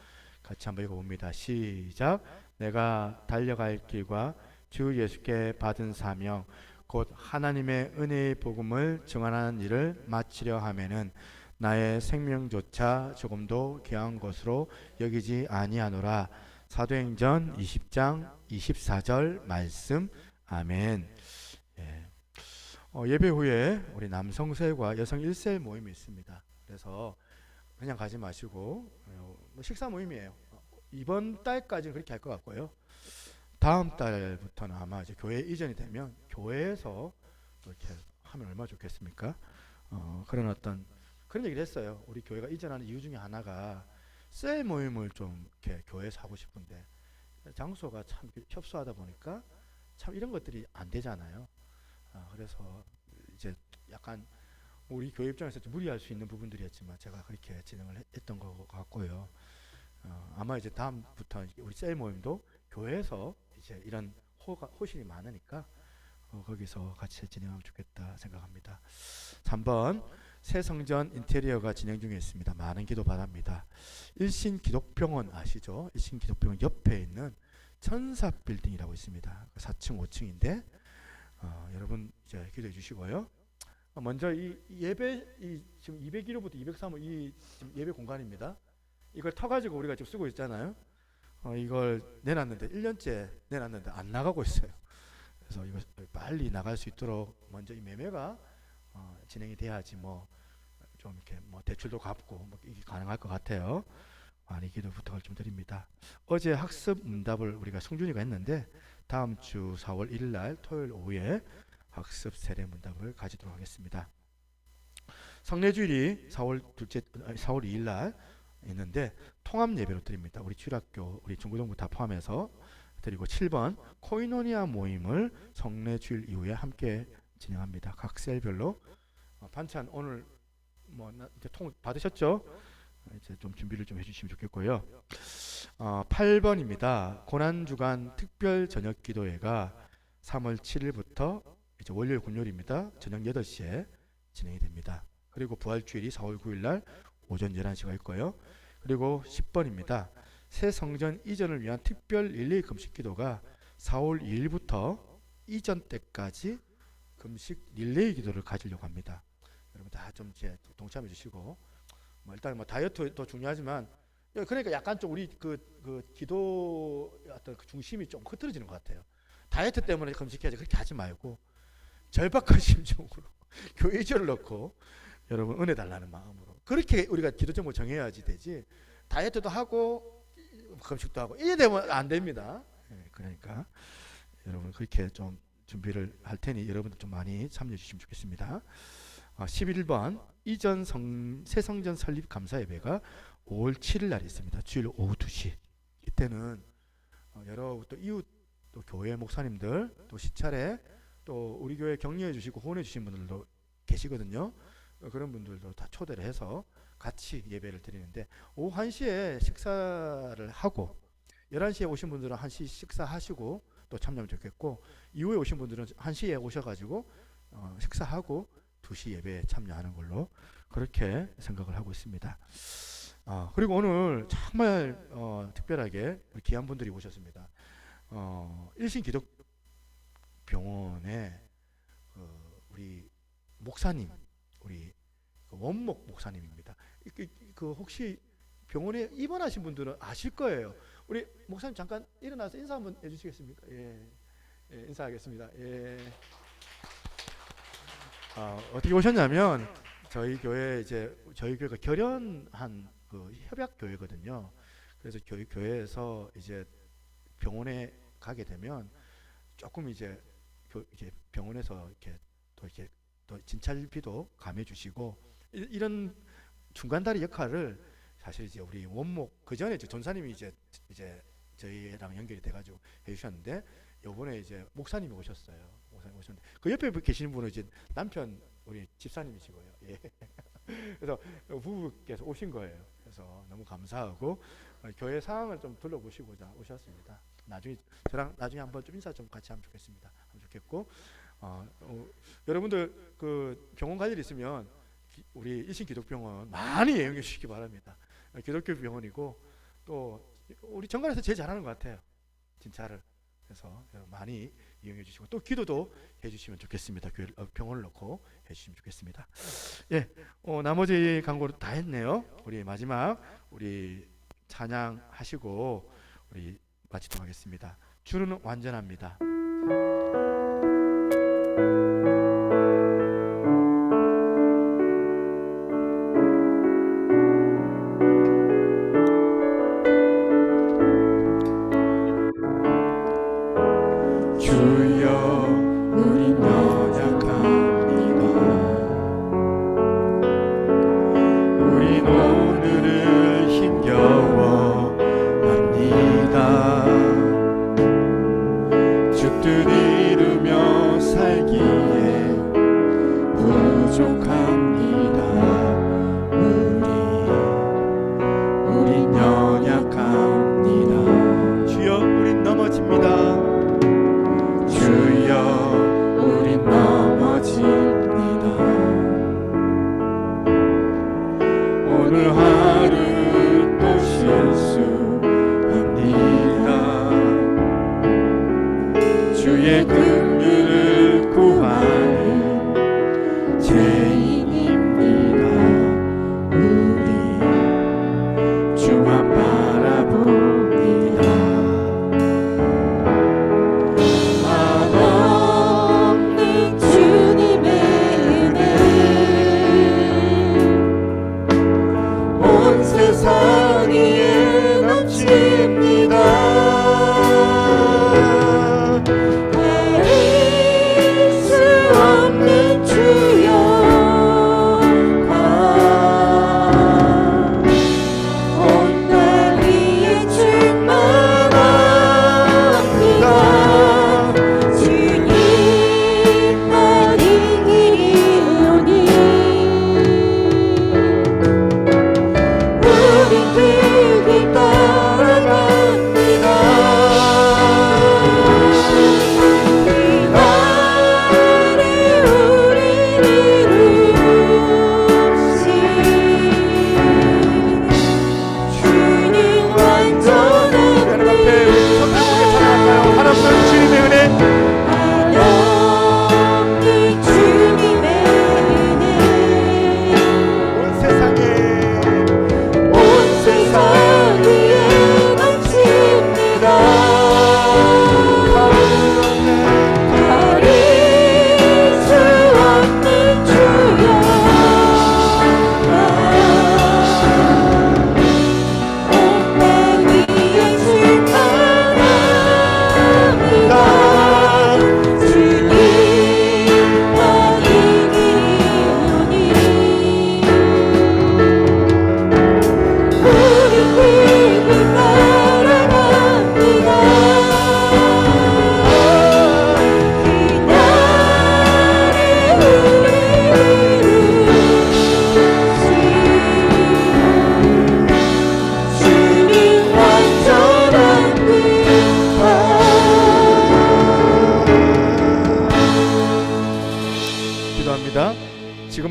같이 한번 읽어봅니다. 시작. 내가 달려갈 길과 주 예수께 받은 사명 곧 하나님의 은혜의 복음을 증언하는 일을 마치려 하면은 나의 생명조차 조금도 귀한 것으로 여기지 아니하노라. 사도행전 20장 24절 말씀. 아멘. 예. 예배 후에 우리 남성 셀과 여성 1셀 모임이 있습니다. 그래서 그냥 가지 마시고 식사 모임이에요. 이번 달까지는 그렇게 할 것 같고요. 다음 달부터는 아마 이제 교회 이전이 되면 교회에서 이렇게 하면 얼마나 좋겠습니까? 그런 어떤 그런 얘기를 했어요. 우리 교회가 이전하는 이유 중에 하나가 셀 모임을 좀 이렇게 교회에서 하고 싶은데 장소가 참 협소하다 보니까 참 이런 것들이 안 되잖아요. 그래서 이제 약간 우리 교회 입장에서 좀 무리할 수 있는 부분들이었지만 제가 그렇게 진행을 했던 것 같고요. 아마 이제 다음부터 우리 셀 모임도 교회에서 이제 이런 호실이 많으니까 거기서 같이 진행하면 좋겠다 생각합니다. 3번 새 성전 인테리어가 진행 중에 있습니다. 많은 기도 바랍니다. 일신 기독병원 아시죠? 일신 기독병원 옆에 있는 천사 빌딩이라고 있습니다. 4층 5층인데 여러분 이제 기도해 주시고요. 먼저 이 예배 지금 201호부터 203호 이 지금 예배 공간입니다. 이걸 터가지고 우리가 지금 쓰고 있잖아요. 이걸 내놨는데 1년째 내놨는데 안 나가고 있어요. 그래서 이거 빨리 나갈 수 있도록 먼저 이 매매가 진행이 돼야지 뭐 좀 이렇게 뭐 대출도 갚고 뭐 이게 가능할 것 같아요. 많이 기도 부탁을 좀 드립니다. 어제 학습 문답을 우리가 성준이가 했는데 다음 주 4월 1일 날 토요일 오후에 학습 세례 문답을 가지도록 하겠습니다. 성례주일이 4월 2일 날 있는데 통합 예배로 드립니다. 우리 주일학교, 우리 중고등부 다 포함해서 드리고 7번 코이노니아 모임을 성례주일 이후에 함께 진행합니다. 각 셀별로 반찬 오늘 뭐 이제 통 받으셨죠? 이제 좀 준비를 좀 해주시면 좋겠고요. 8번입니다. 고난주간 특별 저녁 기도회가 3월 7일부터 이제 월요일 금요일입니다. 저녁 8시에 진행이 됩니다. 그리고 부활주일이 4월 9일 날 오전 11시가 있고요. 그리고 10번입니다. 새 성전 이전을 위한 특별 릴레이 금식 기도가 4월 2일부터 이전 때까지 금식 릴레이 기도를 가지려고 합니다. 여러분 다 좀 동참해 주시고 뭐 일단 뭐 다이어트도 중요하지만 그러니까 약간 좀 우리 그 기도 어떤 그 중심이 좀 흐트러지는 것 같아요. 다이어트 때문에 금식해야지 그렇게 하지 말고 절박한 심정으로 교회 이전을 넣고 여러분 은혜 달라는 마음으로 그렇게 우리가 기도 제목을 정해야지 되지. 다이어트도 하고 금식도 하고 이래 되면 안 됩니다. 그러니까 여러분 그렇게 좀 준비를 할 테니 여러분들 좀 많이 참여해 주시면 좋겠습니다. 11번 새 성전 설립 감사 예배가 5월 7일 날 있습니다. 주일 오후 2시. 이때는 여러 또 이웃 또 교회 목사님들 또 시찰에 또 우리 교회 격려해 주시고 후원해 주신 분들도 계시거든요. 그런 분들도 다 초대를 해서 같이 예배를 드리는데 오후 1시에 식사를 하고 11시에 오신 분들은 1시 식사하시고 또 참여하면 좋겠고 이후에 오신 분들은 1시에 오셔가지고 식사하고 2시 예배에 참여하는 걸로 그렇게 생각을 하고 있습니다. 그리고 오늘 정말 특별하게 우리 귀한 분들이 오셨습니다. 일신기독병원에 우리 목사님, 우리 원목 목사님입니다. 그 혹시 병원에 입원하신 분들은 아실 거예요. 우리 목사님 잠깐 일어나서 인사 한번 해주시겠습니까? 예, 인사하겠습니다. 예. 어떻게 오셨냐면 저희 교회 저희 교회가 결연한 그 협약 교회거든요. 그래서 저희 교회에서 이제 병원에 가게 되면 조금 이제 병원에서 이렇게 또 진찰비도 감해 주시고 이런 중간다리 역할을 사실 이제 우리 원목 그 전에 전사님이 이제 저희랑 연결이 돼가지고 해주셨는데 이번에 이제 목사님이 오셨어요. 목사님 오셨는데 그 옆에 계시는 분은 이제 남편 우리 집사님이시고요. 예. 그래서 부부께서 오신 거예요. 그래서 너무 감사하고 교회 상황을 좀 둘러보시고자 오셨습니다. 저랑 나중에 한번 좀 인사 좀 같이 하면 좋겠습니다. 하면 좋겠고 여러분들 그 병원 갈 일 있으면 우리 일신기독병원 많이 이용해 주시기 바랍니다. 기독교 병원이고 또 우리 정관에서 제일 잘하는 것 같아요. 진짜를. 그래서 여러분 많이 이용해 주시고 또 기도도 해주시면 좋겠습니다. 병원을 놓고 해주시면 좋겠습니다. 예, 나머지 광고를 다 했네요. 우리 마지막 우리 찬양하시고 우리 마치도록 하겠습니다. 주는 완전합니다. 주여 우린 넘어집니다.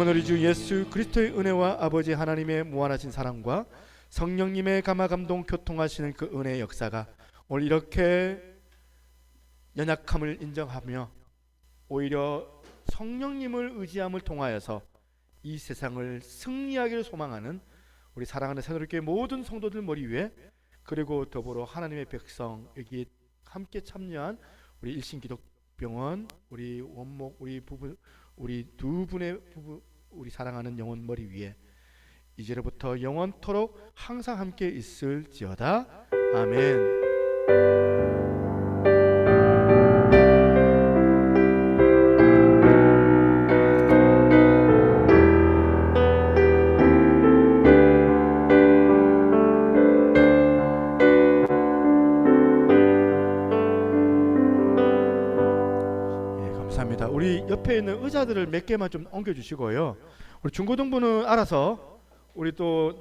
그러면 우리 주 예수 그리스도의 은혜와 아버지 하나님의 무한하신 사랑과 성령님의 감화 감동 교통하시는 그 은혜의 역사가 오늘 이렇게 연약함을 인정하며 오히려 성령님을 의지함을 통하여서 이 세상을 승리하기를 소망하는 우리 사랑하는 새누리교회 모든 성도들 머리 위에, 그리고 더불어 하나님의 백성 여기 함께 참여한 우리 일신기독병원 우리 원목 우리 부부 우리 두 분의 부부 우리 사랑하는 영혼 머리 위에 이제로부터 영원토록 항상 함께 있을지어다. 아멘. 감사합니다. 우리 옆에 있는 의자들을 몇 개만 좀 옮겨 주시고요. 우리 중고등부는 알아서 우리 또